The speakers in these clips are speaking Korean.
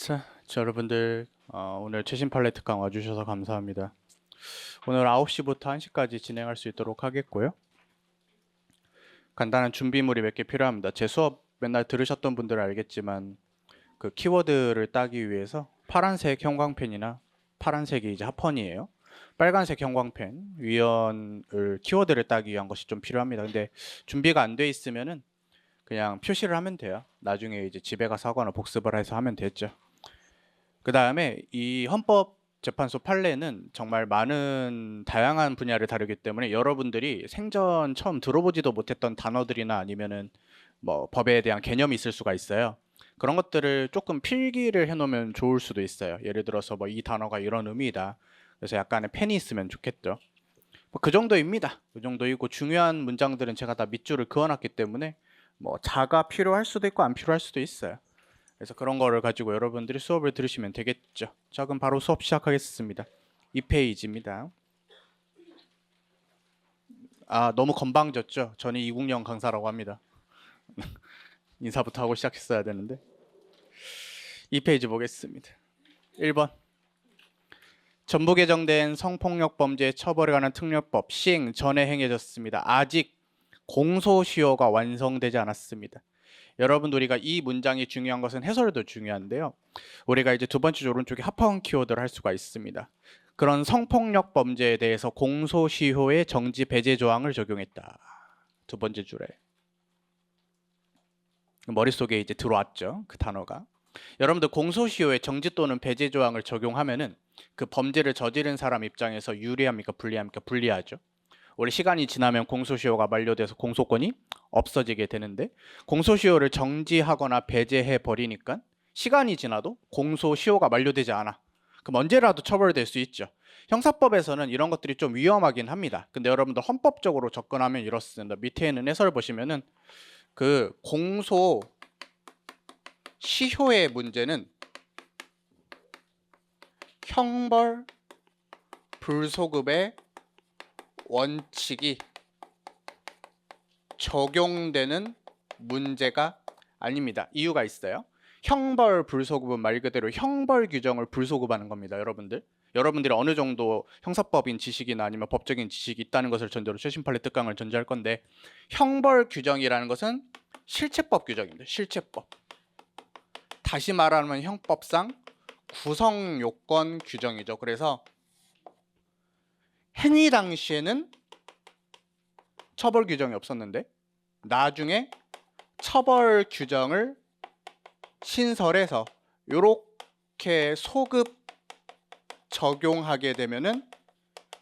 자, 여러분들 오늘 최신 판례 특강 와주셔서 감사합니다. 오늘 9시부터 1시까지 진행할 수 있도록 하겠고요. 간단한 준비물이 몇 개 필요합니다. 제 수업 맨날 들으셨던 분들은 알겠지만 그 키워드를 따기 위해서 파란색 형광펜이나 파란색이 이제 합헌이에요. 빨간색 형광펜, 위원을 키워드를 따기 위한 것이 좀 필요합니다. 근데 준비가 안 돼 있으면은 그냥 표시를 하면 돼요. 나중에 이제 집에 가서 하거나 복습을 해서 하면 되죠. 그 다음에 이 헌법재판소 판례는 정말 많은 다양한 분야를 다루기 때문에 여러분들이 생전 처음 들어보지도 못했던 단어들이나 아니면은 뭐 법에 대한 개념이 있을 수가 있어요. 그런 것들을 조금 필기를 해놓으면 좋을 수도 있어요. 예를 들어서 뭐 이 단어가 이런 의미다. 그래서 약간의 펜이 있으면 좋겠죠. 뭐 그 정도입니다. 그 정도이고 중요한 문장들은 제가 다 밑줄을 그어놨기 때문에 뭐 자가 필요할 수도 있고 안 필요할 수도 있어요. 그래서 그런 거를 가지고 여러분들이 수업을 들으시면 되겠죠. 자, 그럼 바로 수업 시작하겠습니다. 2페이지입니다. 너무 건방졌죠? 저는 이국영 강사라고 합니다. 인사부터 하고 시작했어야 되는데. 2페이지 보겠습니다. 1번. 전부 개정된 성폭력 범죄 처벌에 관한 특례법 시행 전에 행해졌습니다. 아직 공소시효가 완성되지 않았습니다. 여러분, 우리가 이 문장이 중요한 것은 해설도 중요한데요. 우리가 이제 두 번째 오른쪽에 합헌 키워드를 할 수가 있습니다. 그런 성폭력 범죄에 대해서 공소시효의 정지 배제 조항을 적용했다. 두 번째 줄에 머릿속에 이제 들어왔죠. 그 단어가. 여러분들 공소시효의 정지 또는 배제 조항을 적용하면은 그 범죄를 저지른 사람 입장에서 유리합니까? 불리합니까? 불리하죠. 우리 시간이 지나면 공소시효가 만료돼서 공소권이 없어지게 되는데 공소시효를 정지하거나 배제해 버리니까 시간이 지나도 공소시효가 만료되지 않아. 그럼 언제라도 처벌될 수 있죠. 형사법에서는 이런 것들이 좀 위험하긴 합니다. 근데 여러분들 헌법적으로 접근하면 이렇습니다. 밑에 있는 해설 보시면은 그 공소시효의 문제는 형벌 불소급의 원칙이 적용되는 문제가 아닙니다. 이유가 있어요. 형벌 불소급은 말 그대로 형벌 규정을 불소급하는 겁니다. 여러분들이 어느 정도 형사법인 지식이나 아니면 법적인 지식이 있다는 것을 전제로 최신 판례 특강을 전제할 건데, 형벌 규정이라는 것은 실체법 규정입니다. 실체법. 다시 말하면 형법상 구성 요건 규정이죠. 그래서 행위 당시에는 처벌 규정이 없었는데 나중에 처벌 규정을 신설해서 이렇게 소급 적용하게 되면은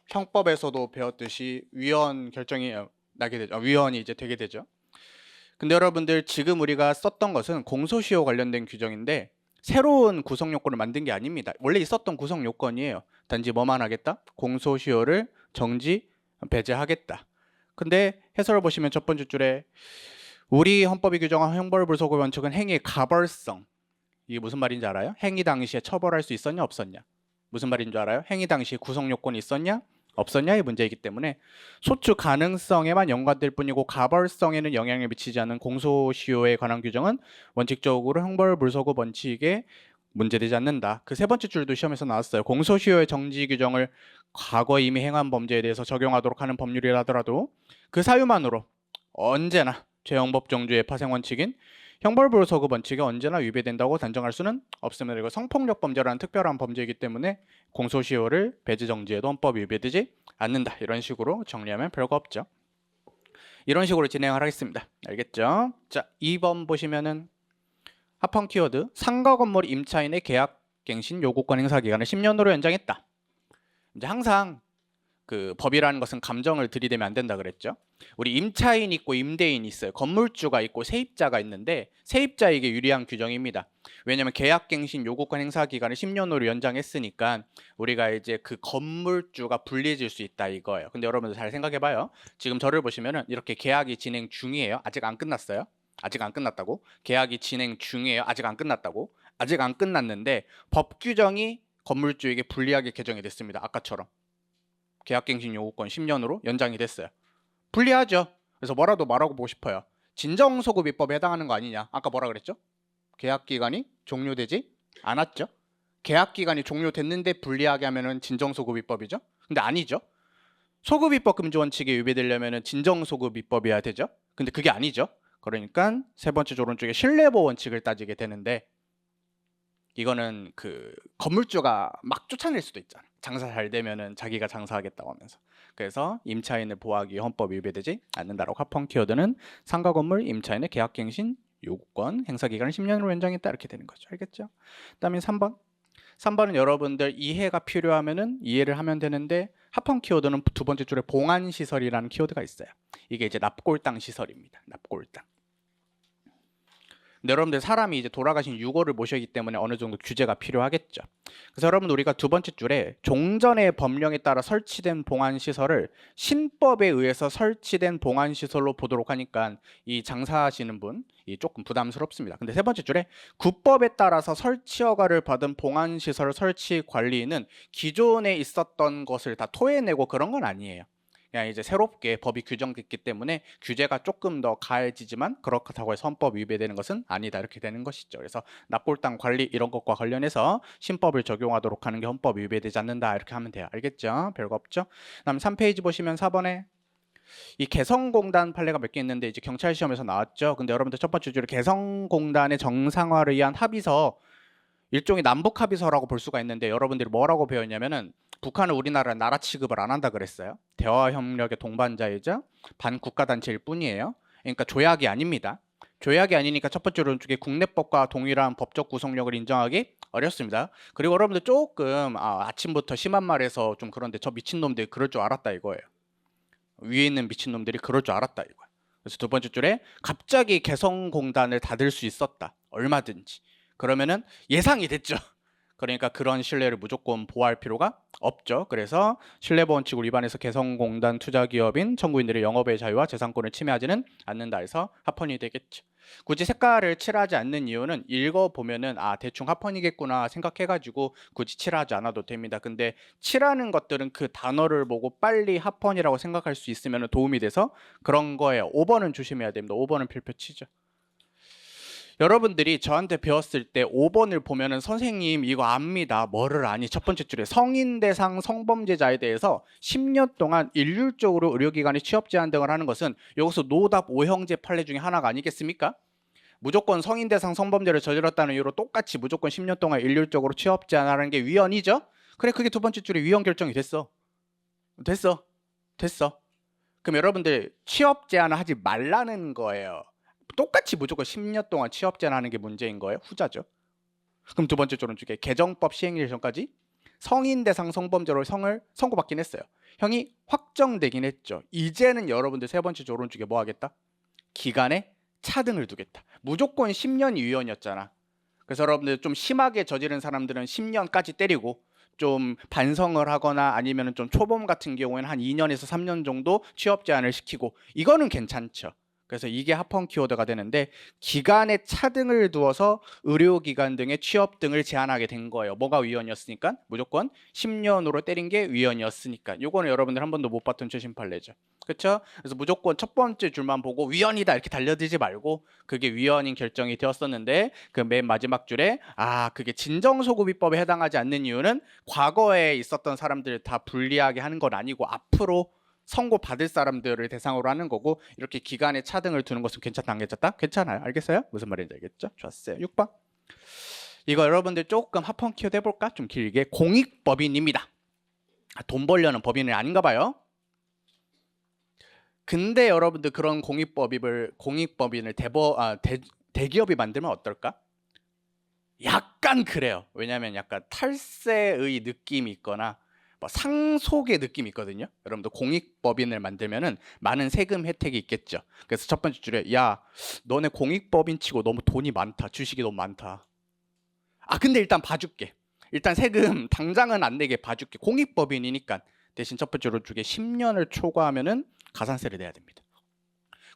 형법에서도 배웠듯이 위헌 결정이 나게 되죠. 위헌이 이제 되게 되죠. 근데 여러분들 지금 우리가 썼던 것은 공소시효 관련된 규정인데 새로운 구성 요건을 만든 게 아닙니다. 원래 있었던 구성 요건이에요. 단지 뭐만 하겠다? 공소시효를 정지 배제하겠다. 근데 해설을 보시면 첫 번째 줄에 우리 헌법이 규정한 형벌불소급 원칙은 행위의 가벌성. 이게 무슨 말인지 알아요? 행위 당시에 처벌할 수 있었냐 없었냐. 무슨 말인 줄 알아요? 행위 당시에 구성 요건이 있었냐 없었냐의 문제이기 때문에 소추 가능성에만 연관될 뿐이고 가벌성에는 영향을 미치지 않는 공소시효에 관한 규정은 원칙적으로 형벌불소급 원칙에 문제되지 않는다. 그 세 번째 줄도 시험에서 나왔어요. 공소시효의 정지 규정을 과거 이미 행한 범죄에 대해서 적용하도록 하는 법률이라 하더라도 그 사유만으로 언제나 죄형법 정주의 파생 원칙인 형벌불소급 원칙에 언제나 위배된다고 단정할 수는 없습니다. 그리고 성폭력 범죄라는 특별한 범죄이기 때문에 공소시효를 배제 정지해도 헌법이 위배되지 않는다. 이런 식으로 정리하면 별거 없죠. 이런 식으로 진행을 하겠습니다. 알겠죠? 자, 2번 보시면은 합헌 키워드 상가 건물 임차인의 계약갱신 요구권 행사 기간을 10년으로 연장했다. 이제 항상 그 법이라는 것은 감정을 들이대면 안 된다 그랬죠. 우리 임차인 있고 임대인 있어요. 건물주가 있고 세입자가 있는데 세입자에게 유리한 규정입니다. 왜냐하면 계약갱신 요구권 행사 기간을 10년으로 연장했으니까 우리가 이제 그 건물주가 불리해질 수 있다 이거예요. 근데 여러분들 잘 생각해봐요. 지금 저를 보시면은 이렇게 계약이 진행 중이에요. 아직 안 끝났어요. 아직 안 끝났다고. 계약이 진행 중이에요. 아직 안 끝났다고. 아직 안 끝났는데 법 규정이 건물주에게 불리하게 개정이 됐습니다. 아까처럼. 계약갱신 요구권 10년으로 연장이 됐어요. 불리하죠. 그래서 뭐라도 말하고 보고 싶어요. 진정소급입법에 해당하는 거 아니냐. 아까 뭐라 그랬죠? 계약기간이 종료되지 안 왔죠? 계약 기간이 종료됐는데 불리하게 하면은 진정소급입법이죠? 근데 아니죠. 소급입법 금지 원칙에 위배되려면은 진정소급입법이어야 되죠. 근데 그게 아니죠. 그러니까 세 번째 조론 쪽에 신뢰보호 원칙을 따지게 되는데 이거는 그 건물주가 막 쫓아낼 수도 있잖아. 장사 잘 되면은 자기가 장사하겠다고 하면서. 그래서 임차인을 보호하기 위해 헌법 위배되지 않는다라고 합헌 키워드는 상가 건물 임차인의 계약갱신 요구권 행사 기간을 10년으로 연장했다 이렇게 되는 거죠. 알겠죠? 그다음에 3번. 3번은 여러분들 이해가 필요하면은 이해를 하면 되는데 합헌 키워드는 두 번째 줄에 봉안시설이라는 키워드가 있어요. 이게 이제 납골당 시설입니다. 납골당. 근데 여러분들 사람이 이제 돌아가신 유골을 모셔기 때문에 어느 정도 규제가 필요하겠죠. 그래서 여러분 우리가 두 번째 줄에 종전의 법령에 따라 설치된 봉안시설을 신법에 의해서 설치된 봉안시설로 보도록 하니까 이 장사하시는 분이 조금 부담스럽습니다. 근데 세 번째 줄에 국법에 따라서 설치 허가를 받은 봉안시설 설치 관리는 기존에 있었던 것을 다 토해내고 그런 건 아니에요. 그냥 이제 새롭게 법이 규정됐기 때문에 규제가 조금 더 가해지지만 그렇다고 해서 헌법 위배되는 것은 아니다 이렇게 되는 것이죠. 그래서 납골당 관리 이런 것과 관련해서 신법을 적용하도록 하는 게 헌법 위배되지 않는다 이렇게 하면 돼요. 알겠죠? 별거 없죠? 그다음 3페이지 보시면 4번에 이 개성공단 판례가 몇 개 있는데 이제 경찰 시험에서 나왔죠. 근데 여러분들 첫 번째 줄에 개성공단의 정상화를 위한 합의서 일종의 남북 합의서라고 볼 수가 있는데 여러분들이 뭐라고 배웠냐면은 북한은 우리나라 나라 취급을 안 한다 그랬어요. 대화 협력의 동반자이자 반국가단체일 뿐이에요. 그러니까 조약이 아닙니다. 조약이 아니니까 첫 번째로 쪽에 국내법과 동일한 법적 구속력을 인정하기 어렵습니다. 그리고 여러분들 조금 아침부터 심한 말해서 좀 그런데 저 미친놈들이 그럴 줄 알았다 이거예요. 위에 있는 미친놈들이 그럴 줄 알았다 이거예요. 그래서 두 번째 줄에 갑자기 개성공단을 닫을 수 있었다. 얼마든지. 그러면은 예상이 됐죠. 그러니까 그런 신뢰를 무조건 보호할 필요가 없죠. 그래서 신뢰보호 원칙을 위반해서 개성공단 투자기업인 청구인들의 영업의 자유와 재산권을 침해하지는 않는다 해서 합헌이 되겠죠. 굳이 색깔을 칠하지 않는 이유는 읽어보면은 대충 합헌이겠구나 생각해가지고 굳이 칠하지 않아도 됩니다. 근데 칠하는 것들은 그 단어를 보고 빨리 합헌이라고 생각할 수 있으면 도움이 돼서 그런 거예요. 5번은 조심해야 됩니다. 5번은 필표 치죠. 여러분들이 저한테 배웠을 때 5번을 보면은 선생님 이거 압니다. 뭐를 아니? 첫 번째 줄에 성인 대상 성범죄자에 대해서 10년 동안 일률적으로 의료기관에 취업 제한 등을 하는 것은 여기서 노답 5형제 판례 중에 하나가 아니겠습니까? 무조건 성인 대상 성범죄를 저질렀다는 이유로 똑같이 무조건 10년 동안 일률적으로 취업 제한하는 게 위헌이죠? 그래 그게 두 번째 줄에 위헌 결정이 됐어. 됐어. 그럼 여러분들 취업 제한을 하지 말라는 거예요. 똑같이 무조건 10년 동안 취업 제한하는 게 문제인 거예요? 후자죠. 그럼 두 번째 조론 쪽에 개정법 시행일 전까지 성인 대상 성범죄로 성을 선고받긴 했어요. 형이 확정되긴 했죠. 이제는 여러분들 세 번째 조론 쪽에 뭐 하겠다? 기간에 차등을 두겠다. 무조건 10년이 위헌이었잖아. 그래서 여러분들 좀 심하게 저지른 사람들은 10년까지 때리고 좀 반성을 하거나 아니면 좀 초범 같은 경우에는 한 2년에서 3년 정도 취업 제한을 시키고 이거는 괜찮죠. 그래서 이게 합헌 키워드가 되는데 기간에 차등을 두어서 의료기관 등의 취업 등을 제한하게 된 거예요. 뭐가 위헌이었으니까? 무조건 10년으로 때린 게 위헌이었으니까. 요거는 여러분들 한 번도 못 봤던 최신 판례죠. 그렇죠? 그래서 무조건 첫 번째 줄만 보고 위헌이다 이렇게 달려들지 말고 그게 위헌인 결정이 되었었는데 그 맨 마지막 줄에 그게 진정소급입법에 해당하지 않는 이유는 과거에 있었던 사람들을 다 불리하게 하는 건 아니고 앞으로 선고 받을 사람들을 대상으로 하는 거고 이렇게 기간에 차등을 두는 것은 괜찮다 안 괜찮다? 괜찮아요. 알겠어요? 무슨 말인지 알겠죠? 좋았어요. 6번. 이거 여러분들 조금 합헌 키워드 해볼까? 좀 길게. 공익법인입니다. 돈 벌려는 법인은 아닌가 봐요. 근데 여러분들 그런 공익법인을 대기업이 만들면 어떨까? 약간 그래요. 왜냐하면 약간 탈세의 느낌이 있거나 상속의 느낌이 있거든요. 여러분들 공익법인을 만들면은 많은 세금 혜택이 있겠죠. 그래서 첫 번째 줄에 야 너네 공익법인 치고 너무 돈이 많다. 주식이 너무 많다. 근데 일단 봐줄게. 일단 세금 당장은 안 내게 봐줄게. 공익법인이니까 대신 첫 번째로 주게 10년을 초과하면은 가산세를 내야 됩니다.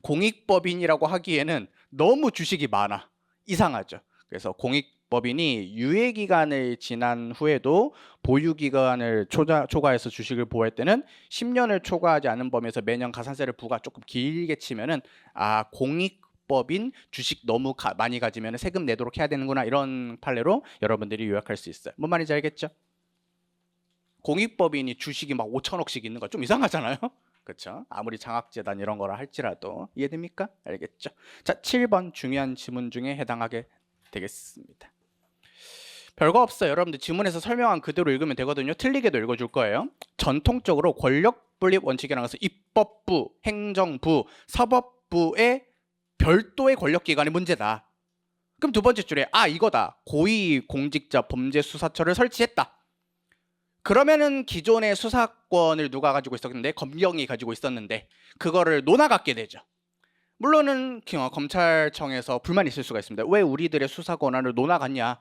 공익법인이라고 하기에는 너무 주식이 많아. 이상하죠. 그래서 공익법인이 유예기간을 지난 후에도 보유기간을 초과해서 주식을 보호할 때는 10년을 초과하지 않은 범위에서 매년 가산세를 부과 조금 길게 치면은 공익 공익법인 주식 너무 많이 가지면 세금 내도록 해야 되는구나, 이런 판례로 여러분들이 요약할 수 있어요. 뭔 말인지 알겠죠? 공익법인이 주식이 막 5천억씩 있는 거 좀 이상하잖아요. 그렇죠? 아무리 장학재단 이런 거라 할지라도. 이해됩니까? 알겠죠? 자, 7번 중요한 지문 중에 해당하게 되겠습니다. 별거 없어요. 여러분들 지문에서 설명한 그대로 읽으면 되거든요. 틀리게도 읽어줄 거예요. 전통적으로 권력 분립 원칙이라는 것은 입법부, 행정부, 사법부의 별도의 권력기관의 문제다. 그럼 두 번째 줄에 이거다. 고위공직자범죄수사처를 설치했다. 그러면은 기존의 수사권을 누가 가지고 있었는데, 검경이 가지고 있었는데 그거를 논하갖게 되죠. 물론은 검찰청에서 불만이 있을 수가 있습니다. 왜 우리들의 수사 권한을 논하갔냐?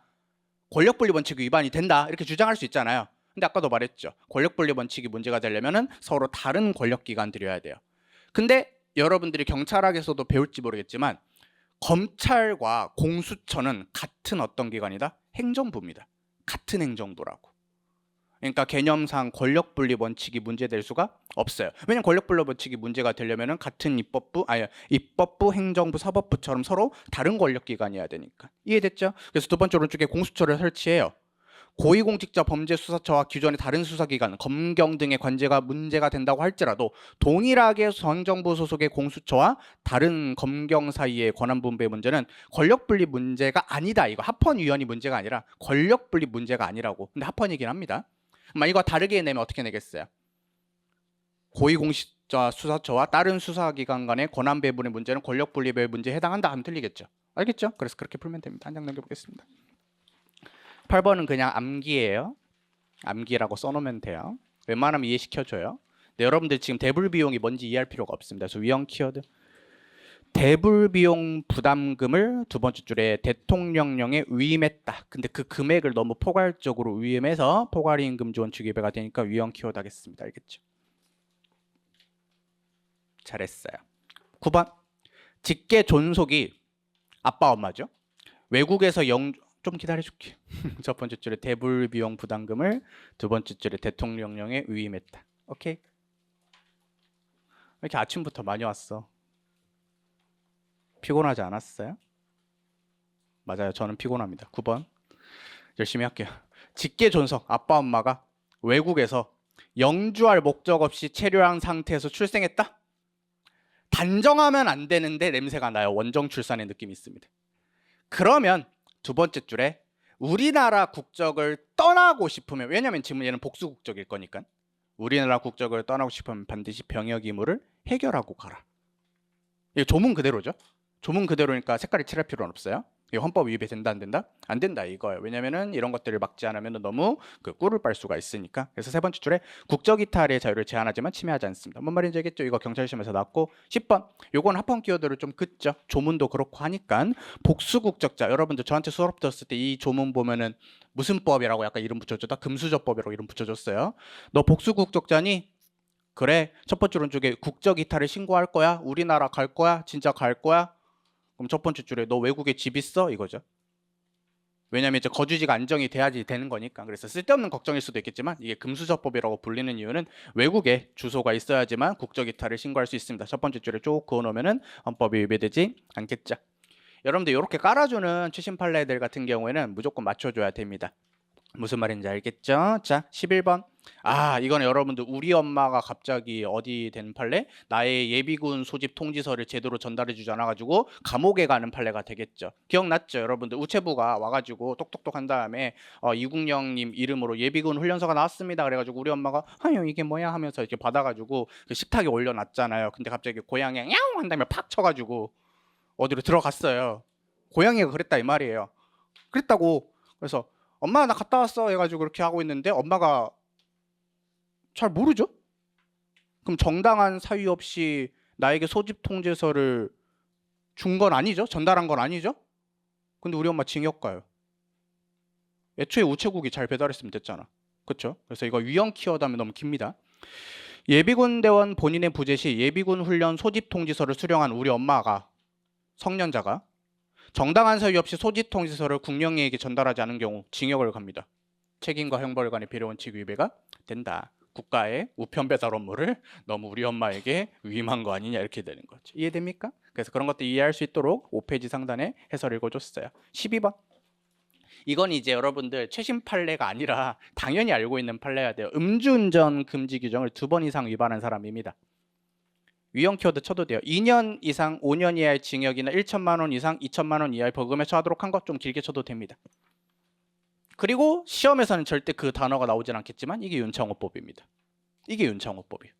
권력분립 원칙 위반이 된다, 이렇게 주장할 수 있잖아요. 근데 아까도 말했죠. 권력분립 원칙이 문제가 되려면은 서로 다른 권력기관들이어야 돼요. 근데 여러분들이 경찰학에서도 배울지 모르겠지만 검찰과 공수처는 같은 어떤 기관이다? 행정부입니다. 같은 행정부라고. 그러니까 개념상 권력분립 원칙이 문제될 수가 없어요. 왜냐면 권력분립 원칙이 문제가 되려면은 같은 입법부, 행정부, 사법부처럼 서로 다른 권력기관이어야 되니까. 이해됐죠? 그래서 두 번째 오른쪽에 공수처를 설치해요. 고위공직자범죄수사처와 기존의 다른 수사기관, 검경 등의 관계가 문제가 된다고 할지라도 동일하게 행정부 소속의 공수처와 다른 검경 사이의 권한분배 문제는 권력분립 문제가 아니다. 이거 합헌위원이 문제가 아니라 권력분립 문제가 아니라고. 근데 합헌이긴 합니다. 이거 다르게 내면 어떻게 내겠어요? 고위공직자 수사처와 다른 수사기관 간의 권한 배분의 문제는 권력분립의 문제에 해당한다 하면 틀리겠죠. 알겠죠? 그래서 그렇게 풀면 됩니다. 한 장 넘겨보겠습니다. 8번은 그냥 암기예요. 암기라고 써놓으면 돼요. 웬만하면 이해시켜줘요. 근데 여러분들 지금 대불비용이 뭔지 이해할 필요가 없습니다. 그래서 위험 키워드. 대불비용 부담금을 두 번째 줄에 대통령령에 위임했다. 근데 그 금액을 너무 포괄적으로 위임해서 포괄이익금지 원칙 위배가 되니까 위험 키워드 하겠습니다. 알겠죠? 잘했어요. 9번. 직계 존속이 아빠 엄마죠. 외국에서 좀 기다려줄게. 첫 번째 줄에 대불비용 부담금을 두 번째 줄에 대통령령에 위임했다. 오케이? 왜 이렇게 아침부터 많이 왔어? 피곤하지 않았어요? 맞아요. 저는 피곤합니다. 9번. 열심히 할게요. 직계 존속, 아빠 엄마가 외국에서 영주할 목적 없이 체류한 상태에서 출생했다? 단정하면 안 되는데 냄새가 나요. 원정 출산의 느낌이 있습니다. 그러면 두 번째 줄에 우리나라 국적을 떠나고 싶으면, 왜냐면 지금 얘는 복수 국적일 거니까 우리나라 국적을 떠나고 싶으면 반드시 병역 의무를 해결하고 가라. 이거 조문 그대로죠. 조문 그대로니까 색깔이 칠할 필요는 없어요. 이거 헌법 위배 된다 안 된다? 안 된다 이거예요. 왜냐면은 이런 것들을 막지 않으면 너무 꿀을 빨 수가 있으니까. 그래서 세 번째 줄에 국적 이탈의 자유를 제한하지만 침해하지 않습니다. 뭔 말인지 알겠죠? 이거 경찰 시험에서 나왔고. 10번. 요건 합헌 키워드를 좀 긋죠. 조문도 그렇고 하니까 복수 국적자. 여러분들 저한테 수업 들었을 때 이 조문 보면은 무슨 법이라고 약간 이름 붙여줬다. 금수저법이라고 이름 붙여줬어요. 너 복수 국적자니? 그래. 첫 번째 오른쪽에 국적 이탈을 신고할 거야? 우리나라 갈 거야? 진짜 갈 거야? 그럼 첫 번째 줄에 너 외국에 집 있어? 이거죠. 왜냐면 이제 거주지가 안정이 돼야지 되는 거니까. 그래서 쓸데없는 걱정일 수도 있겠지만 이게 금수저법이라고 불리는 이유는 외국에 주소가 있어야지만 국적 이탈을 신고할 수 있습니다. 첫 번째 줄에 쭉 그어놓으면은 헌법이 위배되지 않겠죠. 여러분들 이렇게 깔아주는 최신 판례들 같은 경우에는 무조건 맞춰줘야 됩니다. 무슨 말인지 알겠죠? 자, 11번. 이거는 여러분들 우리 엄마가 갑자기 어디 된 판례? 나의 예비군 소집 통지서를 제대로 전달해 주지 않아가지고 감옥에 가는 판례가 되겠죠. 기억났죠? 여러분들 우체부가 와가지고 똑똑똑 한 다음에 이국영님 이름으로 예비군 훈련소가 나왔습니다. 그래가지고 우리 엄마가 아유 이게 뭐야 하면서 이렇게 받아가지고 그 식탁에 올려놨잖아요. 근데 갑자기 고양이가 야옹 한 다음에 팍 쳐가지고 어디로 들어갔어요. 고양이가 그랬다 이 말이에요. 그랬다고. 그래서 엄마 나 갔다 왔어 해가지고 그렇게 하고 있는데 엄마가 잘 모르죠? 그럼 정당한 사유 없이 나에게 소집 통지서를 준 건 아니죠? 전달한 건 아니죠? 근데 우리 엄마 징역 가요. 애초에 우체국이 잘 배달했으면 됐잖아. 그렇죠? 그래서 이거 위헌 키워드 하면 너무 깁니다. 예비군 대원 본인의 부재 시 예비군 훈련 소집 통지서를 수령한 우리 엄마가 성년자가 정당한 사유 없이 소집 통지서를 국령에게 전달하지 않은 경우 징역을 갑니다. 책임과 형벌 간의 배려 원칙 위배가 된다. 국가의 우편 배달 업무를 너무 우리 엄마에게 위임한 거 아니냐 이렇게 되는 거죠. 이해됩니까? 그래서 그런 것도 이해할 수 있도록 5페이지 상단에 해설 읽어줬어요. 12번. 이건 이제 여러분들 최신 판례가 아니라 당연히 알고 있는 판례야 돼요. 음주운전 금지 규정을 2번 이상 위반한 사람입니다. 위헌 키워드 쳐도 돼요. 2년 이상 5년 이하의 징역이나 1천만 원 이상 2천만 원 이하의 벌금에 처하도록 한 것 좀 길게 쳐도 됩니다. 그리고 시험에서는 절대 그 단어가 나오진 않겠지만 이게 윤창호법입니다. 이게 윤창호법이에요.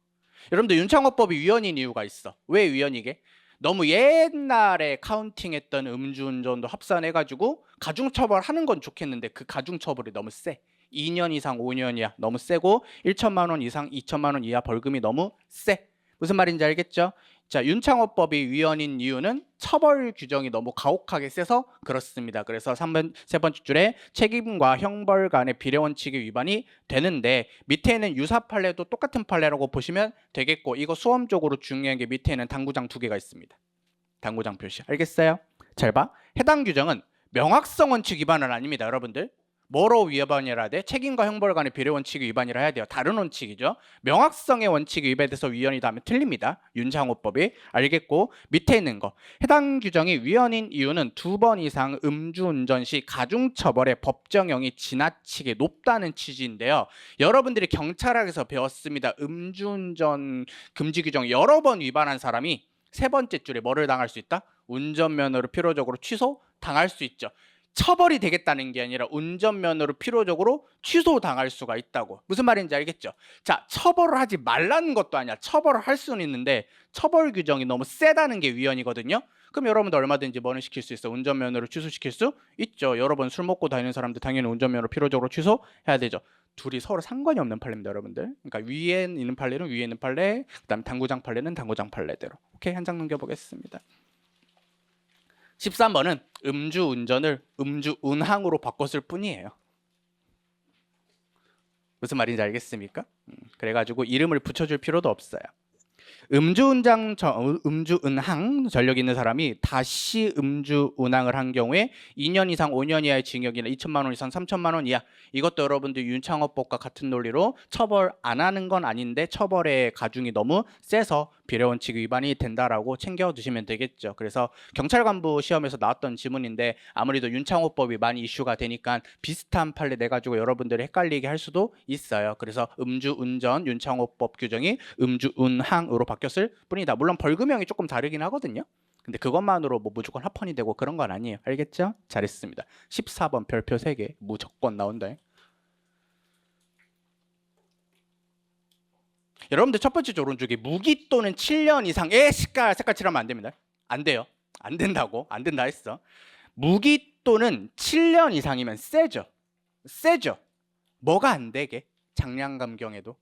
여러분들 윤창호법이 위헌인 이유가 있어. 왜 위헌이게? 너무 옛날에 카운팅했던 음주운전도 합산해가지고 가중처벌하는 건 좋겠는데 그 가중처벌이 너무 세. 2년 이상 5년 이하 너무 세고 1천만 원 이상 2천만 원 이하 벌금이 너무 세. 무슨 말인지 알겠죠? 자, 윤창호법이 위헌인 이유는 처벌 규정이 너무 가혹하게 세서 그렇습니다. 그래서 세 번째 줄에 책임과 형벌 간의 비례 원칙의 위반이 되는데 밑에는 유사 판례도 똑같은 판례라고 보시면 되겠고 이거 수험적으로 중요한 게 밑에는 당구장 2개가 있습니다. 당구장 표시. 알겠어요? 잘 봐. 해당 규정은 명확성 원칙 위반은 아닙니다. 여러분들. 뭐로 위반이라 돼? 책임과 형벌 간의 비례 원칙의 위반이라 해야 돼요. 다른 원칙이죠. 명확성의 원칙이 위반돼서 위헌이다 하면 틀립니다. 윤창호법이. 알겠고 밑에 있는 거. 해당 규정이 위헌인 이유는 2번 이상 음주운전 시 가중처벌의 법정형이 지나치게 높다는 취지인데요. 여러분들이 경찰학에서 배웠습니다. 음주운전 금지 규정 여러 번 위반한 사람이 세 번째 줄에 뭐를 당할 수 있다? 운전면허를 필요적으로 취소 당할 수 있죠. 처벌이 되겠다는 게 아니라 운전면허를 필요적으로 취소당할 수가 있다고. 무슨 말인지 알겠죠? 자, 처벌을 하지 말라는 것도 아니야. 처벌을 할 수는 있는데 처벌 규정이 너무 세다는 게 위헌이거든요. 그럼 여러분도 얼마든지 뭐는 시킬 수 있어? 운전면허를 취소시킬 수 있죠. 여러 번 술 먹고 다니는 사람들 당연히 운전면허 필요적으로 취소해야 되죠. 둘이 서로 상관이 없는 판례입니다, 여러분들. 그러니까 위에 있는 판례는 위에 있는 판례, 그다음에 당구장 판례는 당구장 판례대로. 오케이, 한 장 넘겨보겠습니다. 13번은 음주운전을 음주운항으로 바꿨을 뿐이에요. 무슨 말인지 알겠습니까? 그래가지고 이름을 붙여줄 필요도 없어요. 음주운항 전력이 있는 사람이 다시 음주운항을 한 경우에 2년 이상 5년 이하의 징역이나 2천만 원 이상 3천만 원 이하. 이것도 여러분들 윤창호법과 같은 논리로 처벌 안 하는 건 아닌데 처벌의 가중이 너무 세서 비례원칙 위반이 된다라고 챙겨두시면 되겠죠. 그래서 경찰 간부 시험에서 나왔던 지문인데 아무래도 윤창호법이 많이 이슈가 되니까 비슷한 판례 내가지고 여러분들이 헷갈리게 할 수도 있어요. 그래서 음주운전 윤창호법 규정이 음주운항으로 바뀌었을 뿐이다. 물론 벌금형이 조금 다르긴 하거든요. 근데 그것만으로 뭐 무조건 합헌이 되고 그런 건 아니에요. 알겠죠? 잘했습니다. 14번 별표 3개 무조건 나온다. 여러분들 첫 번째 조론주기 무기 또는 7년 이상의 색깔 칠하면 안 됩니다. 안 돼요. 안 된다고. 안 된다 했어. 무기 또는 7년 이상이면 세죠. 세죠. 뭐가 안 되게? 장량감경에도.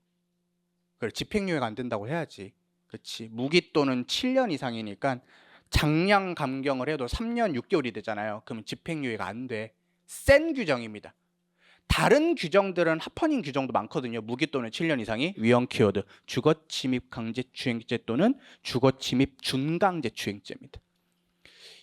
그래, 집행유예가 안 된다고 해야지. 그렇지. 무기 또는 7년 이상이니까 장량 감경을 해도 3년 6개월이 되잖아요. 그러면 집행유예가 안 돼. 센 규정입니다. 다른 규정들은 합헌인 규정도 많거든요. 무기 또는 7년 이상이 위헌 키워드 주거침입 강제추행죄 또는 주거침입 준강제추행죄입니다.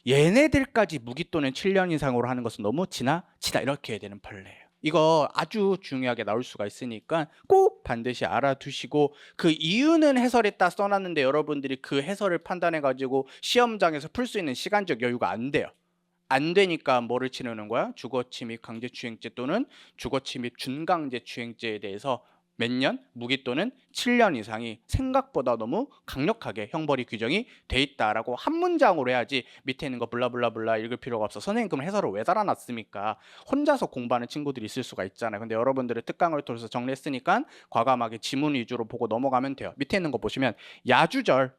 얘네들까지 무기 또는 7년 이상으로 하는 것은 너무 지나치다 이렇게 해야 되는 판례예요. 이거 아주 중요하게 나올 수가 있으니까 꼭 반드시 알아두시고 그 이유는 해설에 따라 써놨는데 여러분들이 그 해설을 판단해가지고 시험장에서 풀 수 있는 시간적 여유가 안 돼요. 안 되니까 뭐를 치르는 거야? 주거침입 강제추행죄 또는 주거침입 준강제추행죄에 대해서 몇 년? 무기 또는 7년 이상이 생각보다 너무 강력하게 형벌이 규정이 돼 있다라고 한 문장으로 해야지 밑에 있는 거 블라블라블라 읽을 필요가 없어. 선생님 그럼 해설을 왜 달아놨습니까? 혼자서 공부하는 친구들이 있을 수가 있잖아요. 근데 여러분들의 특강을 통해서 정리했으니까 과감하게 지문 위주로 보고 넘어가면 돼요. 밑에 있는 거 보시면 야주절이라고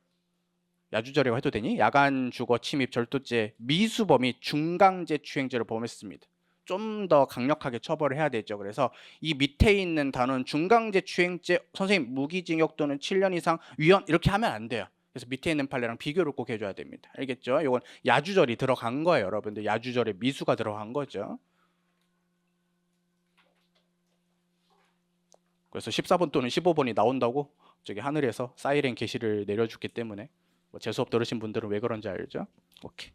해도 되니? 야간 주거 침입 절도죄 미수범이 중강제추행죄를 범했습니다. 좀 더 강력하게 처벌을 해야 되죠. 그래서 이 밑에 있는 단어는 중강제추행죄 선생님 무기징역 또는 7년 이상 위헌 이렇게 하면 안 돼요. 그래서 밑에 있는 판례랑 비교를 꼭 해줘야 됩니다. 알겠죠? 이건 야주절이 들어간 거예요. 여러분들 야주절에 미수가 들어간 거죠. 그래서 14번 또는 15번이 나온다고 저기 하늘에서 사이렌 게시를 내려줬기 때문에 뭐 재수업 들으신 분들은 왜 그런지 알죠? 오케이.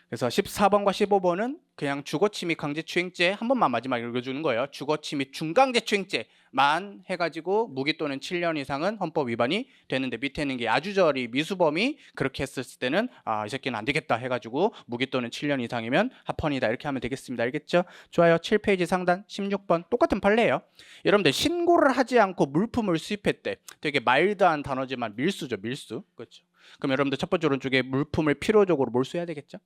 그래서 14번과 15번은 그냥 주거침입 강제추행죄 한 번만 마지막에 읽어주는 거예요. 주거침입 중강제추행죄만 해가지고 무기 또는 7년 이상은 헌법 위반이 되는데, 밑에 있는 게 야주절이 미수범이 그렇게 했을 때는 이 새끼는 안 되겠다 해가지고 무기 또는 7년 이상이면 합헌이다 이렇게 하면 되겠습니다. 알겠죠? 좋아요. 7페이지 상단 16번 똑같은 판례예요. 여러분들 신고를 하지 않고 물품을 수입했대. 되게 마일드한 단어지만 밀수죠. 밀수. 그렇죠? 그럼 여러분들 첫 번째 오른쪽에 물품을 필요적으로 몰수해야 되겠죠?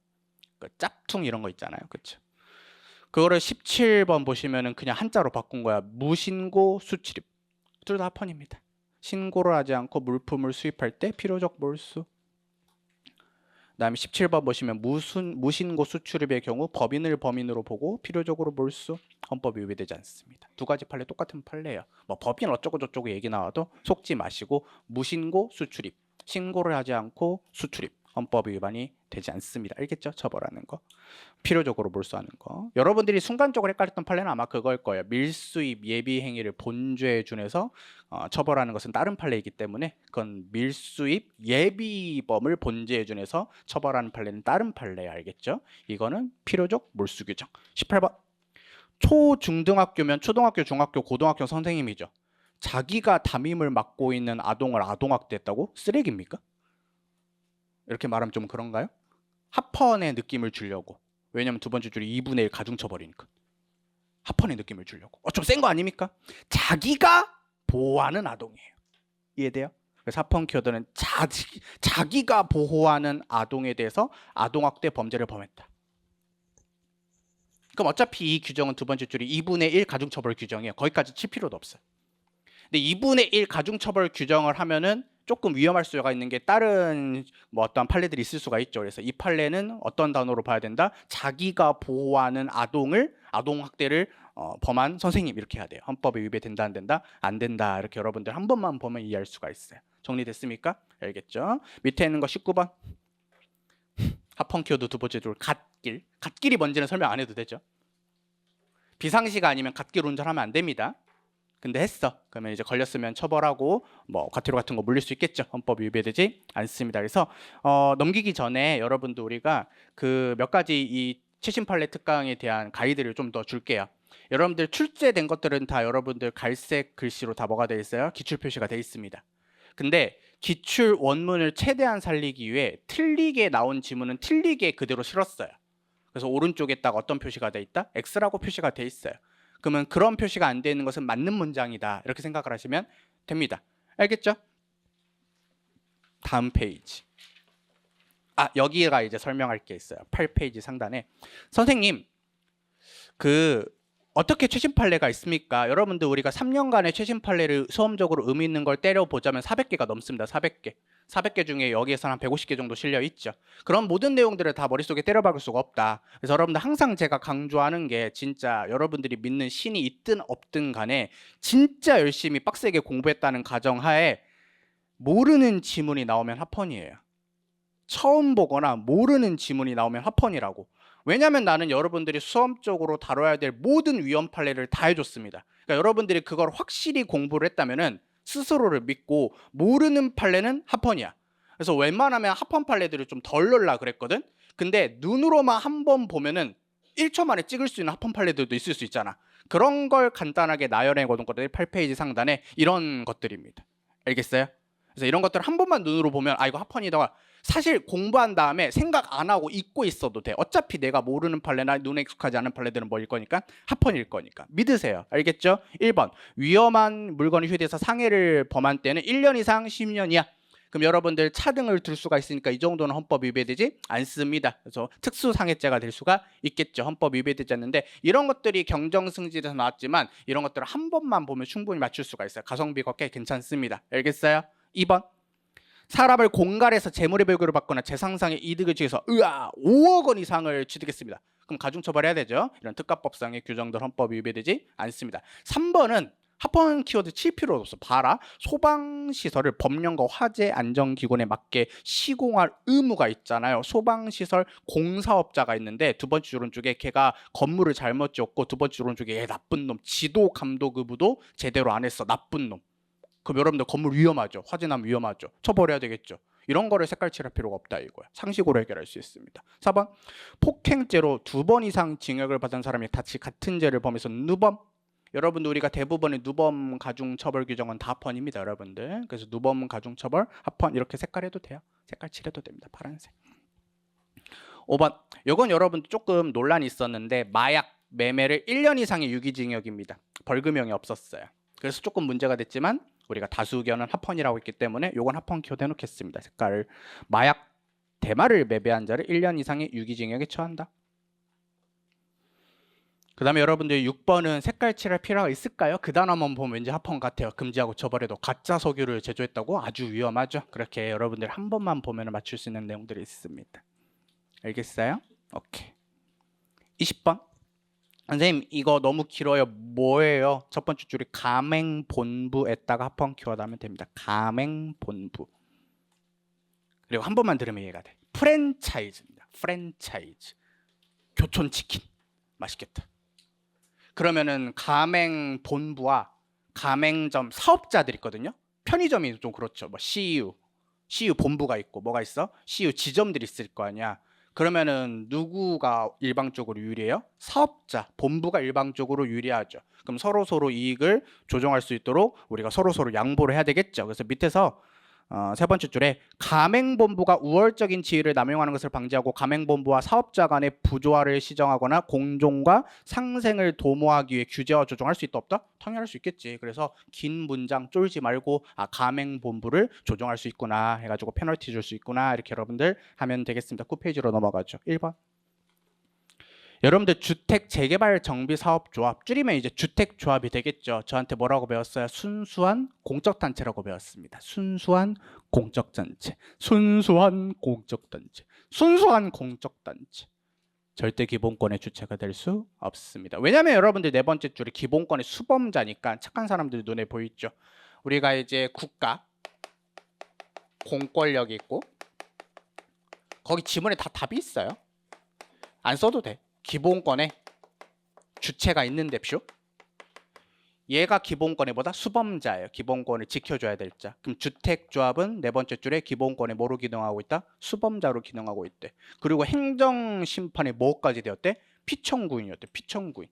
짝퉁 이런 거 있잖아요. 그렇죠? 그거를 17번 보시면은 그냥 한자로 바꾼 거야. 무신고 수출입. 둘 다 합헌입니다. 신고를 하지 않고 물품을 수입할 때 필요적 몰수. 그다음에 17번 보시면 무신고 수출입의 경우 법인을 범인으로 보고 필요적으로 몰수. 헌법이 위배되지 않습니다. 두 가지 판례 똑같은 판례예요. 뭐 법인 어쩌고 저쩌고 얘기 나와도 속지 마시고 무신고 수출입. 신고를 하지 않고 수출입. 헌법 위반이 되지 않습니다. 알겠죠? 처벌하는 거. 필요적으로 몰수하는 거. 여러분들이 순간적으로 헷갈렸던 판례는 아마 그거일 거예요. 밀수입 예비 행위를 본죄에 준해서 처벌하는 것은 다른 판례이기 때문에 그건 밀수입 예비범을 본죄에 준해서 처벌하는 판례는 다른 판례야. 알겠죠? 이거는 필요적 몰수 규정. 18번. 초중등학교면 초등학교, 중학교, 고등학교 선생님이죠. 자기가 담임을 맡고 있는 아동을 아동학대했다고? 쓰레기입니까? 이렇게 말하면 좀 그런가요? 합헌의 느낌을 주려고. 왜냐면 두 번째 줄이 2분의 1 가중처벌이니까. 합헌의 느낌을 주려고. 좀 센 거 아닙니까? 자기가 보호하는 아동이에요. 이해돼요? 그래서 합헌 키워드는 자기가 보호하는 아동에 대해서 아동학대 범죄를 범했다. 그럼 어차피 이 규정은 두 번째 줄이 2분의 1 가중처벌 규정이에요. 거기까지 칠 필요도 없어요. 근데 2분의 1 가중처벌 규정을 하면은 조금 위험할 수가 있는 게 다른 뭐 어떤 판례들이 있을 수가 있죠. 그래서 이 판례는 어떤 단어로 봐야 된다? 자기가 보호하는 아동학대를 범한 선생님 이렇게 해야 돼요. 헌법에 위배된다 안 된다? 안 된다. 이렇게 여러분들 한 번만 보면 이해할 수가 있어요. 정리됐습니까? 알겠죠? 밑에 있는 거 19번. 합헌 키워드 두 번째 줄 갓길. 갓길이 뭔지는 설명 안 해도 되죠. 비상시가 아니면 갓길 운전하면 안 됩니다. 근데 했어. 그러면 이제 걸렸으면 처벌하고 뭐 과태료 같은 거 물릴 수 있겠죠. 헌법 위배되지 않습니다. 그래서 넘기기 전에 여러분들 우리가 그 몇 가지 이 최신 판례 특강에 대한 가이드를 좀 더 줄게요. 여러분들 출제된 것들은 다 여러분들 갈색 글씨로 다 뭐가 돼 있어요? 기출 표시가 돼 있습니다. 근데 기출 원문을 최대한 살리기 위해 틀리게 나온 지문은 틀리게 그대로 실었어요. 그래서 오른쪽에 딱 어떤 표시가 돼 있다? X라고 표시가 돼 있어요. 그러면 그런 표시가 안 되는 것은 맞는 문장이다. 이렇게 생각을 하시면 됩니다. 알겠죠? 다음 페이지. 여기가 이제 설명할 게 있어요. 8페이지 상단에. 선생님, 어떻게 최신 판례가 있습니까? 여러분들 우리가 3년간의 최신 판례를 수험적으로 의미 있는 걸 때려보자면 400개가 넘습니다. 400개. 400개 중에 여기에서 한 150개 정도 실려 있죠. 그런 모든 내용들을 다 머릿속에 때려박을 수가 없다. 그래서 여러분들 항상 제가 강조하는 게 진짜 여러분들이 믿는 신이 있든 없든 간에 진짜 열심히 빡세게 공부했다는 가정하에 모르는 지문이 나오면 합헌이에요. 처음 보거나 모르는 지문이 나오면 합헌이라고. 왜냐하면 나는 여러분들이 수험적으로 다뤄야 될 모든 위헌 판례를 다 해줬습니다. 그러니까 여러분들이 그걸 확실히 공부를 했다면은 스스로를 믿고 모르는 판례는 합헌이야. 그래서 웬만하면 합헌 판례들을 좀 덜 넣으려 그랬거든. 근데 눈으로만 한 번 보면은 1초 만에 찍을 수 있는 합헌 판례들도 있을 수 있잖아. 그런 걸 간단하게 나열해 놓은 것들이 8페이지 상단에 이런 것들입니다. 알겠어요? 그래서 이런 것들을 한 번만 눈으로 보면 이거 합헌이다. 사실 공부한 다음에 생각 안 하고 잊고 있어도 돼. 어차피 내가 모르는 판례나 눈에 익숙하지 않은 판례들은 뭐일 거니까 합헌일 거니까 믿으세요. 알겠죠? 1번 위험한 물건이 휴대해서 상해를 범한 때는 1년 이상 10년 이하. 그럼 여러분들 차등을 둘 수가 있으니까 이 정도는 헌법 위배되지 않습니다. 그래서 특수상해죄가 될 수가 있겠죠. 헌법 위배되지 않는데 이런 것들이 경정승지에서 나왔지만 이런 것들을 한 번만 보면 충분히 맞출 수가 있어요. 가성비 걷게 괜찮습니다. 알겠어요? 2번 사람을 공갈해서 재물의 배교를 받거나 재산상의 이득을 취해서 5억 원 이상을 취득했습니다. 그럼 가중처벌해야 되죠. 이런 특가법상의 규정들 헌법 위배되지 않습니다. 3번은 합헌 키워드 칠 필요도 없어. 봐라. 소방시설을 법령과 화재 안전기본에 맞게 시공할 의무가 있잖아요. 소방시설 공사업자가 있는데 두 번째 오른쪽에 걔가 건물을 잘못 지었고 두 번째 오른쪽에 얘 나쁜 놈 지도 감독 의무도 제대로 안 했어. 나쁜 놈. 그럼 여러분들 건물 위험하죠. 화재 나면 위험하죠. 처벌해야 되겠죠. 이런 거를 색깔 칠할 필요가 없다 이거야. 상식으로 해결할 수 있습니다. 4번 폭행죄로 2번 이상 징역을 받은 사람이 같은 죄를 범해서 누범. 여러분들 우리가 대부분의 누범 가중처벌 규정은 다 합헌입니다. 여러분들. 그래서 누범 가중처벌 합헌 이렇게 색깔해도 돼요. 색깔 칠해도 됩니다. 파란색. 5번 이건 여러분들 조금 논란이 있었는데 마약 매매를 1년 이상의 유기징역입니다. 벌금형이 없었어요. 그래서 조금 문제가 됐지만 우리가 다수 의견은 합헌이라고 했기 때문에 이건 합헌 키워드 해놓겠습니다. 색깔을 마약 대마를 매매한 자를 1년 이상의 유기징역에 처한다. 그 다음에 여러분들 6번은 색깔 칠할 필요가 있을까요? 그 단어만 보면 왠지 합헌 같아요. 금지하고 처벌해도 가짜 석유를 제조했다고 아주 위험하죠. 그렇게 여러분들 한 번만 보면 맞출 수 있는 내용들이 있습니다. 알겠어요? 오케이. 20번 선생님 이거 너무 길어요. 뭐예요? 첫 번째 줄이 가맹본부에다가 합헌 키워드 하면 됩니다. 가맹본부. 그리고 한 번만 들으면 이해가 돼. 프랜차이즈입니다. 프랜차이즈. 교촌치킨 맛있겠다. 그러면은 가맹본부와 가맹점 사업자들 있거든요. 편의점이 좀 그렇죠. 뭐 CU 본부가 있고 뭐가 있어? CU 지점들이 있을 거 아니야. 그러면은 누구가 일방적으로 유리해요? 사업자, 본부가 일방적으로 유리하죠. 그럼 서로 이익을 조정할 수 있도록 우리가 서로 양보를 해야 되겠죠. 그래서 밑에서 세 번째 줄에 가맹본부가 우월적인 지위를 남용하는 것을 방지하고 가맹본부와 사업자 간의 부조화를 시정하거나 공존과 상생을 도모하기 위해 규제와 조정할 수 있다 없다? 당연히 할 수 있겠지. 그래서 긴 문장 쫄지 말고 가맹본부를 조정할 수 있구나 해가지고 페널티 줄 수 있구나 이렇게 여러분들 하면 되겠습니다. 9페이지로 넘어가죠. 1번 여러분들 주택재개발정비사업조합 줄이면 이제 주택조합이 되겠죠. 저한테 뭐라고 배웠어요? 순수한 공적단체라고 배웠습니다. 순수한 공적단체. 순수한 공적단체. 순수한 공적단체. 절대 기본권의 주체가 될 수 없습니다. 왜냐하면 여러분들 네 번째 줄이 기본권의 수범자니까 착한 사람들 눈에 보이죠. 우리가 이제 국가, 공권력이 있고 거기 지문에 다 답이 있어요. 안 써도 돼. 기본권에 주체가 있는데쇼. 얘가 기본권의 뭐다? 수범자예요. 기본권을 지켜줘야 될 자. 그럼 주택조합은 네 번째 줄에 기본권에 뭐로 기능하고 있다? 수범자로 기능하고 있대. 그리고 행정심판에 뭐까지 되었대? 피청구인이었대. 피청구인.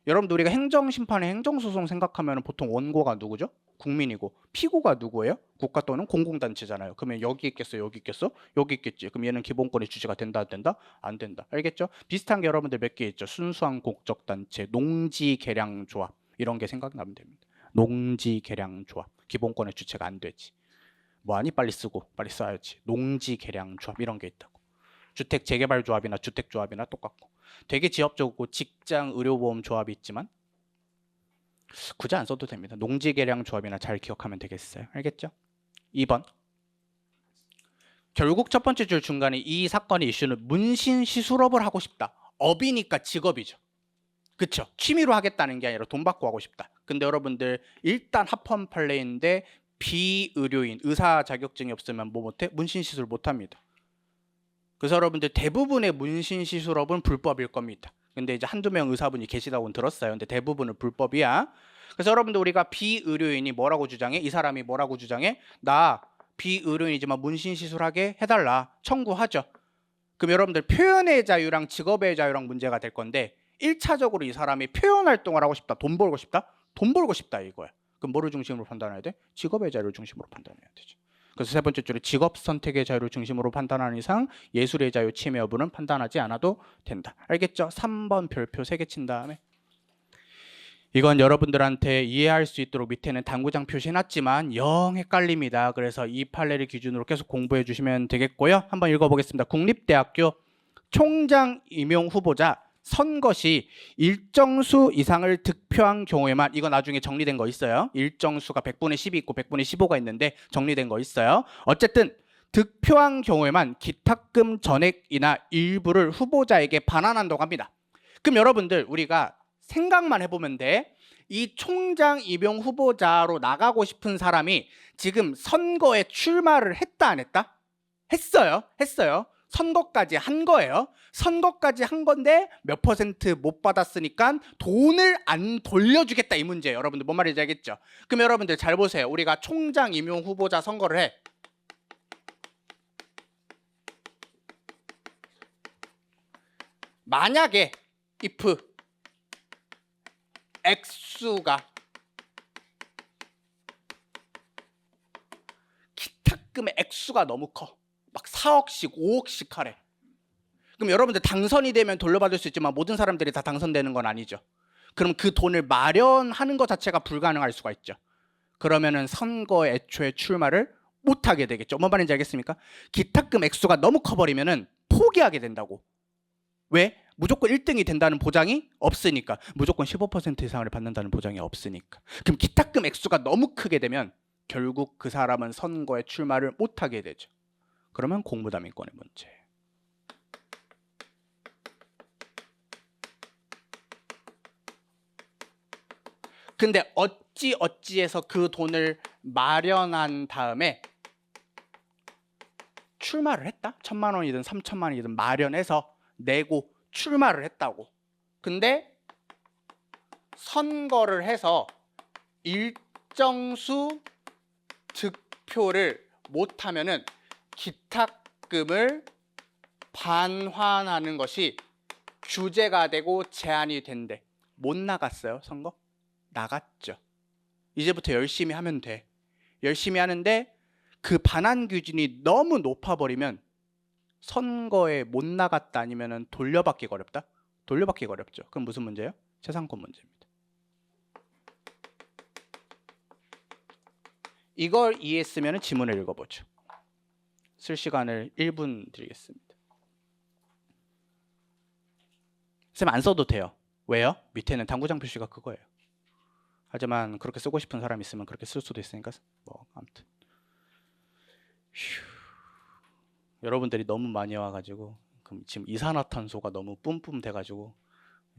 여러분들 우리가 행정심판에 행정소송 생각하면 보통 원고가 누구죠? 국민이고 피고가 누구예요? 국가 또는 공공단체잖아요. 그러면 여기 있겠어? 여기 있겠어? 여기 있겠지. 그럼 얘는 기본권의 주체가 된다 안 된다? 안 된다. 알겠죠? 비슷한 게 여러분들 몇 개 있죠. 순수한 공적단체, 농지개량조합 이런 게 생각나면 됩니다. 농지개량조합 기본권의 주체가 안 되지. 뭐하니? 빨리 쓰고 빨리 써야지. 농지개량조합 이런 게 있다고. 주택재개발조합이나 주택조합이나 똑같고 되게 지역적이고 직장의료보험조합이 있지만 굳이 안 써도 됩니다. 농지개량조합이나 잘 기억하면 되겠어요. 알겠죠? 2번 결국 첫 번째 줄 중간에 이 사건의 이슈는 문신시술업을 하고 싶다. 업이니까 직업이죠. 그쵸? 취미로 하겠다는 게 아니라 돈 받고 하고 싶다. 근데 여러분들 일단 합헌 판례인데 비의료인, 의사 자격증이 없으면 뭐 못해? 문신시술 못합니다. 그래서 여러분들 대부분의 문신시술업은 불법일 겁니다. 근데 이제 한두 명 의사분이 계시다고는 들었어요. 근데 대부분은 불법이야. 그래서 여러분들 우리가 비의료인이 뭐라고 주장해? 이 사람이 뭐라고 주장해? 나 비의료인이지만 문신시술하게 해달라. 청구하죠. 그럼 여러분들 표현의 자유랑 직업의 자유랑 문제가 될 건데 1차적으로 이 사람이 표현 활동을 하고 싶다. 돈 벌고 싶다? 돈 벌고 싶다 이거야. 그럼 뭐를 중심으로 판단해야 돼? 직업의 자유를 중심으로 판단해야 되죠. 그래서 세 번째 줄에 직업 선택의 자유를 중심으로 판단하는 이상 예술의 자유 침해 여부는 판단하지 않아도 된다. 알겠죠? 3번 별표 3개 친 다음에 이건 여러분들한테 이해할 수 있도록 밑에는 당구장 표시해놨지만 영 헷갈립니다. 그래서 이 판례를 기준으로 계속 공부해 주시면 되겠고요. 한번 읽어보겠습니다. 국립대학교 총장 임용 후보자 선거 시 일정 수 이상을 득표한 경우에만, 이거 나중에 정리된 거 있어요. 일정 수가 100분의 10이 있고 100분의 15가 있는데 정리된 거 있어요. 어쨌든 득표한 경우에만 기탁금 전액이나 일부를 후보자에게 반환한다고 합니다. 그럼 여러분들 우리가 생각만 해보면 돼. 이 총장 임용 후보자로 나가고 싶은 사람이 지금 선거에 출마를 했다 안 했다? 했어요. 선거까지 한 거예요. 선거까지 한 건데 몇 퍼센트 못 받았으니까 돈을 안 돌려주겠다 이 문제예요. 여러분들 뭔 말인지 알겠죠? 그럼 여러분들 잘 보세요. 우리가 총장 임용 후보자 선거를 해. 만약에 if 액수가 기탁금의 액수가 너무 커. 막 4억씩 5억씩 하래. 그럼 여러분들 당선이 되면 돌려받을 수 있지만 모든 사람들이 다 당선되는 건 아니죠. 그럼 그 돈을 마련하는 것 자체가 불가능할 수가 있죠. 그러면은 선거에 애초에 출마를 못하게 되겠죠. 뭔 말인지 알겠습니까? 기탁금 액수가 너무 커버리면은 포기하게 된다고. 왜? 무조건 1등이 된다는 보장이 없으니까. 무조건 15% 이상을 받는다는 보장이 없으니까. 그럼 기탁금 액수가 너무 크게 되면 결국 그 사람은 선거에 출마를 못하게 되죠. 그러면 공무담인권의 문제. 근데 어찌해서 그 돈을 마련한 다음에 출마를 했다? 1,000만 원이든 3,000만 원이든 마련해서 내고 출마를 했다고. 근데 선거를 해서 일정 수 득표를 못하면은 기탁금을 반환하는 것이 규제가 되고 제한이 된대. 못 나갔어요, 선거? 나갔죠. 이제부터 열심히 하면 돼. 열심히 하는데 그 반환 기준이 너무 높아버리면 선거에 못 나갔다 아니면 돌려받기가 어렵다? 돌려받기가 어렵죠. 그럼 무슨 문제예요? 재산권 문제입니다. 이걸 이해했으면 지문을 읽어보죠. 쓸 시간을 1분 드리겠습니다. 쌤 안 써도 돼요. 왜요? 밑에는 당구장 표시가 그거예요. 하지만 그렇게 쓰고 싶은 사람 있으면 그렇게 쓸 수도 있으니까 뭐 아무튼 여러분들이 너무 많이 와가지고 지금 이산화탄소가 너무 뿜뿜 돼가지고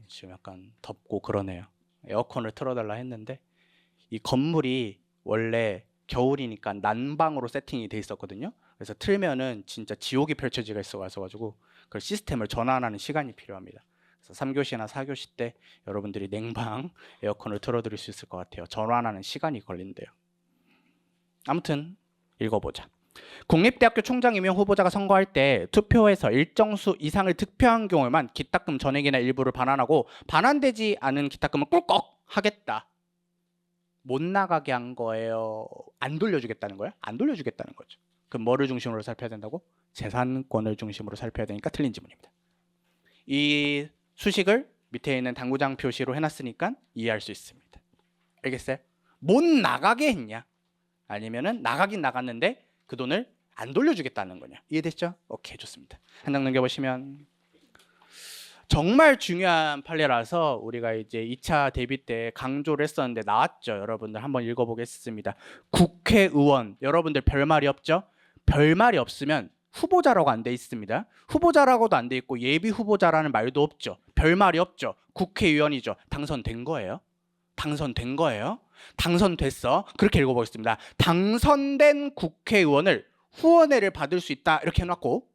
지금 약간 덥고 그러네요. 에어컨을 틀어달라 했는데 이 건물이 원래 겨울이니까 난방으로 세팅이 돼 있었거든요. 그래서 틀면은 진짜 지옥이 펼쳐지가 있어가지고 그 시스템을 전환하는 시간이 필요합니다. 그래서 3교시나 4교시 때 여러분들이 냉방 에어컨을 틀어드릴 수 있을 것 같아요. 전환하는 시간이 걸린대요. 아무튼 읽어보자. 국립대학교 총장 임용 후보자가 선거할 때 투표에서 일정 수 이상을 득표한 경우에만 기탁금 전액이나 일부를 반환하고 반환되지 않은 기탁금은 꿀꺽 하겠다. 못 나가게 한 거예요? 안 돌려주겠다는 거예요? 안 돌려주겠다는 거죠. 그럼 뭐를 중심으로 살펴야 된다고? 재산권을 중심으로 살펴야 되니까 틀린 지문입니다. 이 수식을 밑에 있는 당구장 표시로 해놨으니까 이해할 수 있습니다. 알겠어요? 못 나가게 했냐? 아니면은 나가긴 나갔는데 그 돈을 안 돌려주겠다는 거냐? 이해됐죠? 오케이, 좋습니다. 한 장 넘겨보시면 정말 중요한 판례라서 우리가 이제 2차 대비 때 강조를 했었는데 나왔죠. 여러분들 한번 읽어보겠습니다. 국회의원, 여러분들 별말이 없죠? 별말이 없으면 후보자라고 안 돼 있습니다. 후보자라고도 안 돼 있고 예비 후보자라는 말도 없죠. 별말이 없죠. 국회의원이죠. 당선된 거예요. 당선된 거예요. 당선됐어. 그렇게 읽어보겠습니다. 당선된 국회의원을 후원회를 받을 수 있다. 이렇게 해놨고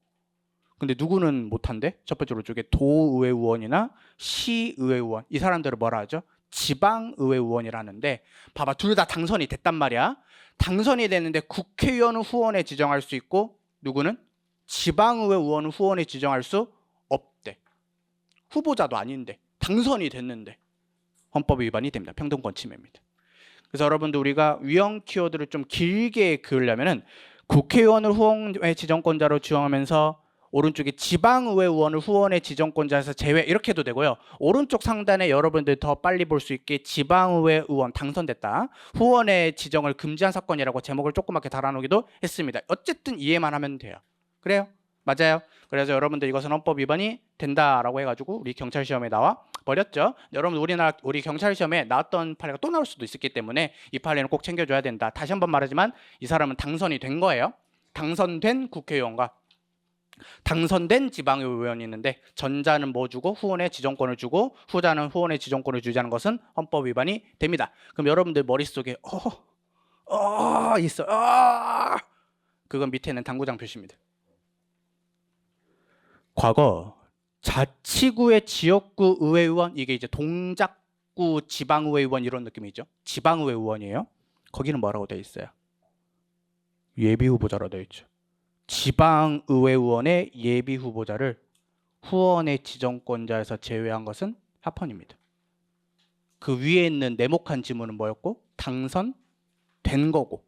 근데 누구는 못한대? 첫 번째로 쪽에 도의회 의원이나 시의회 의원 이 사람들을 뭐라 하죠? 지방의회 의원이라는데 봐봐 둘 다 당선이 됐단 말이야. 당선이 됐는데 국회의원은 후원에 지정할 수 있고 누구는? 지방의회 의원은 후원에 지정할 수 없대. 후보자도 아닌데 당선이 됐는데 헌법 위반이 됩니다. 평등권 침해입니다. 그래서 여러분들 우리가 위헌 키워드를 좀 길게 그으려면은 국회의원을 후원의 지정권자로 지정하면서 오른쪽에 지방의회 의원을 후원의 지정권자에서 제외 이렇게 해도 되고요. 오른쪽 상단에 여러분들 더 빨리 볼 수 있게 지방의회 의원 당선됐다. 후원의 지정을 금지한 사건이라고 제목을 조그맣게 달아놓기도 했습니다. 어쨌든 이해만 하면 돼요. 그래요? 맞아요. 그래서 여러분들 이것은 헌법 위반이 된다라고 해가지고 우리 경찰 시험에 나와 버렸죠. 여러분 우리 경찰 시험에 나왔던 판례가 또 나올 수도 있기 때문에 이 판례는 꼭 챙겨줘야 된다. 다시 한번 말하지만 이 사람은 당선이 된 거예요. 당선된 국회의원과 당선된 지방의원이 있는데 전자는 뭐 주고 후원의 지정권을 주고 후자는 후원의 지정권을 주지 않은 것은 헌법 위반이 됩니다. 그럼 여러분들 머릿속에 있어. 그건 밑에는 당구장 표시입니다. 과거 자치구의 지역구 의회의원 이게 이제 동작구 지방의회의원 이런 느낌이죠. 지방의회의원이에요. 거기는 뭐라고 되어 있어요? 예비후보자로 되어 있죠. 지방의회의원의 예비후보자를 후원의 지정권자에서 제외한 것은 하펀입니다. 그 위에 있는 네모칸 지문은 뭐였고? 당선된 거고,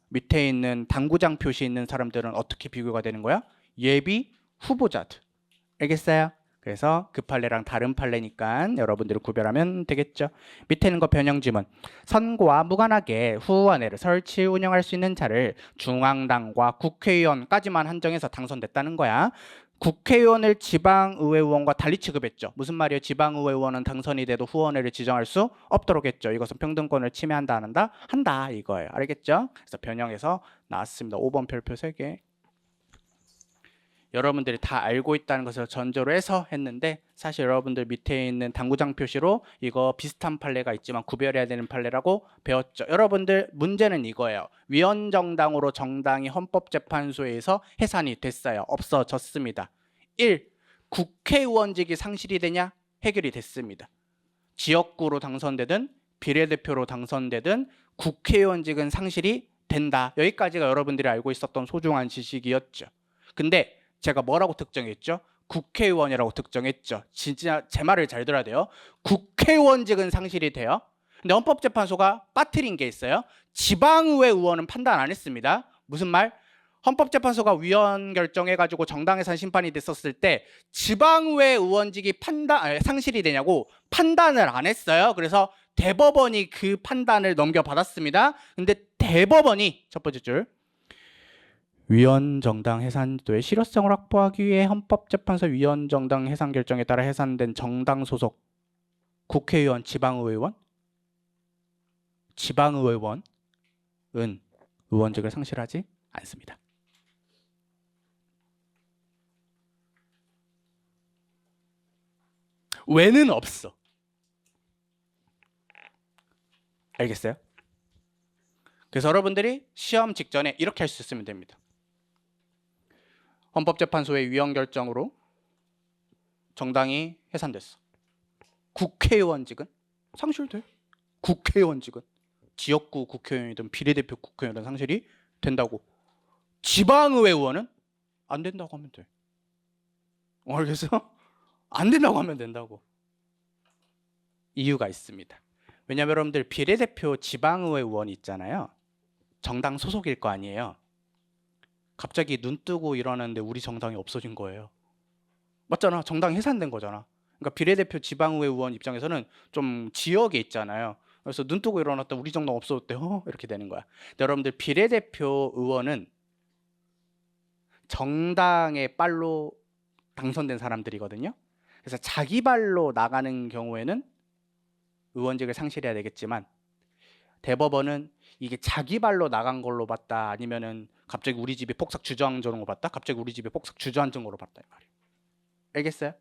밑에 있는 당구장 표시 있는 사람들은 어떻게 비교가 되는 거야? 예비 후보자들. 알겠어요? 그래서 그 판례랑 다른 판례니까 여러분들이 구별하면 되겠죠. 밑에 있는 거 변형 지문. 선거와 무관하게 후원회를 설치 운영할 수 있는 자를 중앙당과 국회의원까지만 한정해서 당선됐다는 거야. 국회의원을 지방의회 의원과 달리 취급했죠. 무슨 말이에요? 지방의회 의원은 당선이 돼도 후원회를 지정할 수 없도록 했죠. 이것은 평등권을 침해한다 안 한다? 한다 이거예요. 알겠죠? 그래서 변형해서 나왔습니다. 5번 별표 3개. 여러분들이 다 알고 있다는 것을 전제로 해서 했는데 사실 여러분들 밑에 있는 당구장 표시로 이거 비슷한 판례가 있지만 구별해야 되는 판례라고 배웠죠. 여러분들 문제는 이거예요. 위헌정당으로 정당이 헌법재판소에서 해산이 됐어요. 없어졌습니다. 1. 국회의원직이 상실이 되냐? 해결이 됐습니다. 지역구로 당선되든 비례대표로 당선되든 국회의원직은 상실이 된다. 여기까지가 여러분들이 알고 있었던 소중한 지식이었죠. 근데 제가 뭐라고 특정했죠? 국회의원이라고 특정했죠. 진짜 제 말을 잘 들어야 돼요. 국회의원직은 상실이 돼요. 근데 헌법재판소가 빠뜨린 게 있어요. 지방의회 의원은 판단 안 했습니다. 무슨 말? 헌법재판소가 위헌 결정해가지고 정당해산 심판이 됐었을 때 지방의회 의원직이 상실이 되냐고 판단을 안 했어요. 그래서 대법원이 그 판단을 넘겨받았습니다. 근데 대법원이 첫 번째 줄 위헌정당 해산제도의 실효성을 확보하기 위해 헌법재판소 위헌정당 해산 결정에 따라 해산된 정당 소속 국회의원, 지방의회의원은 의원직을 상실하지 않습니다. 왜는 없어. 알겠어요? 그래서 여러분들이 시험 직전에 이렇게 할 수 있으면 됩니다. 헌법재판소의 위헌 결정으로 정당이 해산됐어. 국회의원직은 상실돼. 국회의원직은 지역구 국회의원이든 비례대표 국회의원이든 상실이 된다고. 지방의회 의원은 안 된다고 하면 돼. 알겠어? 안 된다고 하면 된다고. 이유가 있습니다. 왜냐하면 여러분들 비례대표 지방의회 의원이 있잖아요. 정당 소속일 거 아니에요. 갑자기 눈 뜨고 일어났는데 우리 정당이 없어진 거예요. 맞잖아. 정당 해산된 거잖아. 그러니까 비례대표 지방의회 의원 입장에서는 좀 지역에 있잖아요. 그래서 눈 뜨고 일어났다 우리 정당 없어졌대. 이렇게 되는 거야. 근데 여러분들 비례대표 의원은 정당의 빨로 당선된 사람들이거든요. 그래서 자기 발로 나가는 경우에는 의원직을 상실해야 되겠지만 대법원은 이게 자기 발로 나간 걸로 봤다 아니면은 갑자기 우리 집이 폭삭 주저앉은 거 봤다 갑자기 우리 집이 폭삭 주저앉은 거로 봤다 이 말이에요. 알겠어요?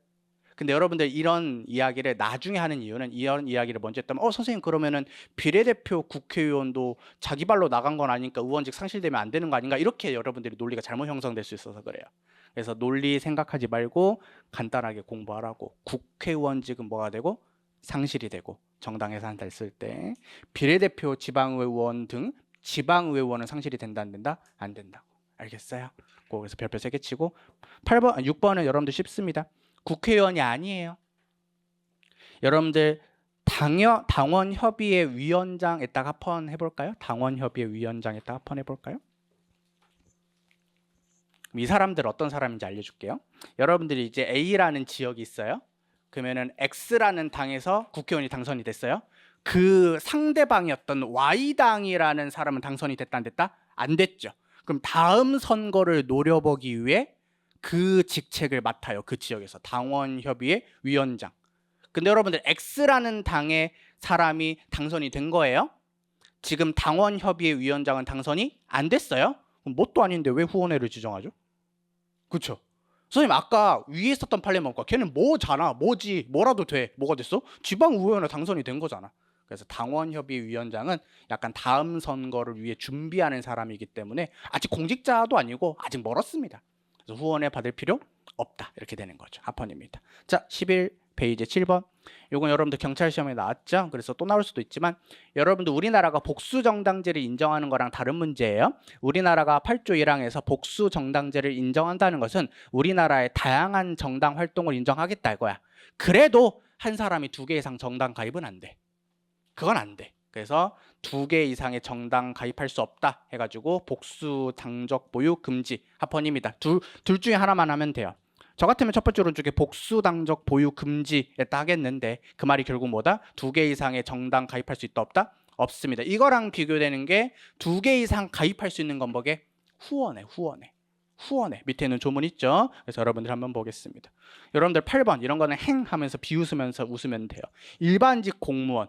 근데 여러분들 이런 이야기를 나중에 하는 이유는 이런 이야기를 먼저 했다면 선생님 그러면은 비례대표 국회의원도 자기 발로 나간 건 아니니까 의원직 상실되면 안 되는 거 아닌가 이렇게 여러분들이 논리가 잘못 형성될 수 있어서 그래요. 그래서 논리 생각하지 말고 간단하게 공부하라고. 국회의원직은 뭐가 되고 상실이 되고 정당 해산됐을 때 비례대표 지방의회 의원 등 지방의회 의원은 상실이 된다 안 된다? 안 된다고. 알겠어요? 그래서 별표 3개 치고 6번은 여러분들 쉽습니다. 국회의원이 아니에요. 여러분들 당원협의회 위원장에다가 합헌 해볼까요? 당원협의회 위원장에다가 합헌 해볼까요? 이 사람들 어떤 사람인지 알려줄게요. 여러분들이 이제 A라는 지역이 있어요. 그러면은 X라는 당에서 국회의원이 당선이 됐어요. 그 상대방이었던 Y당이라는 사람은 당선이 됐다 안 됐다? 안 됐죠. 그럼 다음 선거를 노려보기 위해 그 직책을 맡아요. 그 지역에서 당원협의회 위원장. 근데 여러분들 X라는 당의 사람이 당선이 된 거예요. 지금 당원협의회 위원장은 당선이 안 됐어요. 그럼 뭣도 아닌데 왜 후원회를 지정하죠? 그렇죠? 선생님 아까 위에 있었던 판례만과 걔는 뭐잖아. 뭐지? 뭐라도 돼. 뭐가 됐어? 지방의회원에 당선이 된 거잖아. 그래서 당원협의회 위원장은 약간 다음 선거를 위해 준비하는 사람이기 때문에 아직 공직자도 아니고 아직 멀었습니다. 그래서 후원회 받을 필요 없다. 이렇게 되는 거죠. 합헌입니다. 자, 11 페이지 7번. 요건 여러분들 경찰 시험에 나왔죠? 그래서 또 나올 수도 있지만 여러분들 우리나라가 복수 정당제를 인정하는 거랑 다른 문제예요. 우리나라가 8조 1항에서 복수 정당제를 인정한다는 것은 우리나라의 다양한 정당 활동을 인정하겠다 이거야. 그래도 한 사람이 2개 이상 정당 가입은 안 돼. 그건 안 돼. 그래서 2개 이상의 정당 가입할 수 없다 해가지고 복수 당적 보유 금지 합헌입니다. 둘 중에 하나만 하면 돼요. 저 같으면 첫 번째 오른쪽에 복수 당적 보유 금지했다 하겠는데 그 말이 결국 뭐다? 2개 이상의 정당 가입할 수 있다 없다? 없습니다. 이거랑 비교되는 게 2개 이상 가입할 수 있는 건 뭐게? 후원회. 밑에는 조문 있죠? 그래서 여러분들 한번 보겠습니다. 여러분들 8번 이런 거는 행 하면서 비웃으면서 웃으면 돼요. 일반직 공무원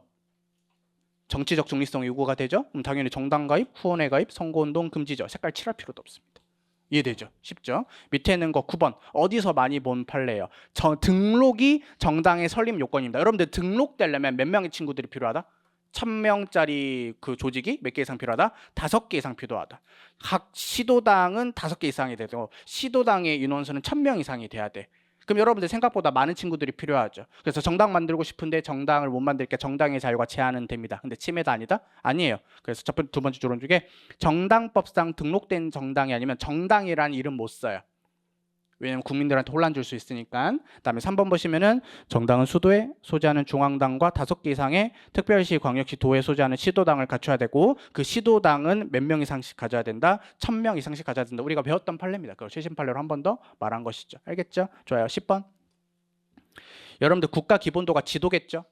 정치적 중립성 요구가 되죠? 그럼 당연히 정당 가입, 후원회 가입, 선거운동 금지죠. 색깔 칠할 필요도 없습니다. 이해되죠? 쉽죠? 밑에 있는 거 9번 어디서 많이 본 판례예요? 등록이 정당의 설립 요건입니다. 여러분들 등록되려면 몇 명의 친구들이 필요하다? 1000명짜리 그 조직이 몇 개 이상 필요하다? 5개 이상 필요하다. 각 시도당은 5개 이상이 되고 시도당의 인원수는 1000명 이상이 돼야 돼. 그럼 여러분들 생각보다 많은 친구들이 필요하죠. 그래서 정당 만들고 싶은데 정당을 못 만들게 정당의 자유가 제한은 됩니다. 근데 침해도 아니다? 아니에요. 그래서 두 번째 조론 중에 정당법상 등록된 정당이 아니면 정당이라는 이름 못 써요. 왜냐면 국민들한테 혼란 줄 수 있으니까. 그다음에 3번 보시면은 정당은 수도에 소재하는 중앙당과 5개 이상의 특별시, 광역시, 도에 소재하는 시도당을 갖춰야 되고 그 시도당은 몇 명 이상씩 가져야 된다? 1000명 이상씩 가져야 된다. 우리가 배웠던 판례입니다. 그걸 최신 판례로 한 번 더 말한 것이죠. 알겠죠? 좋아요. 10번. 여러분들 국가 기본도가 지도겠죠?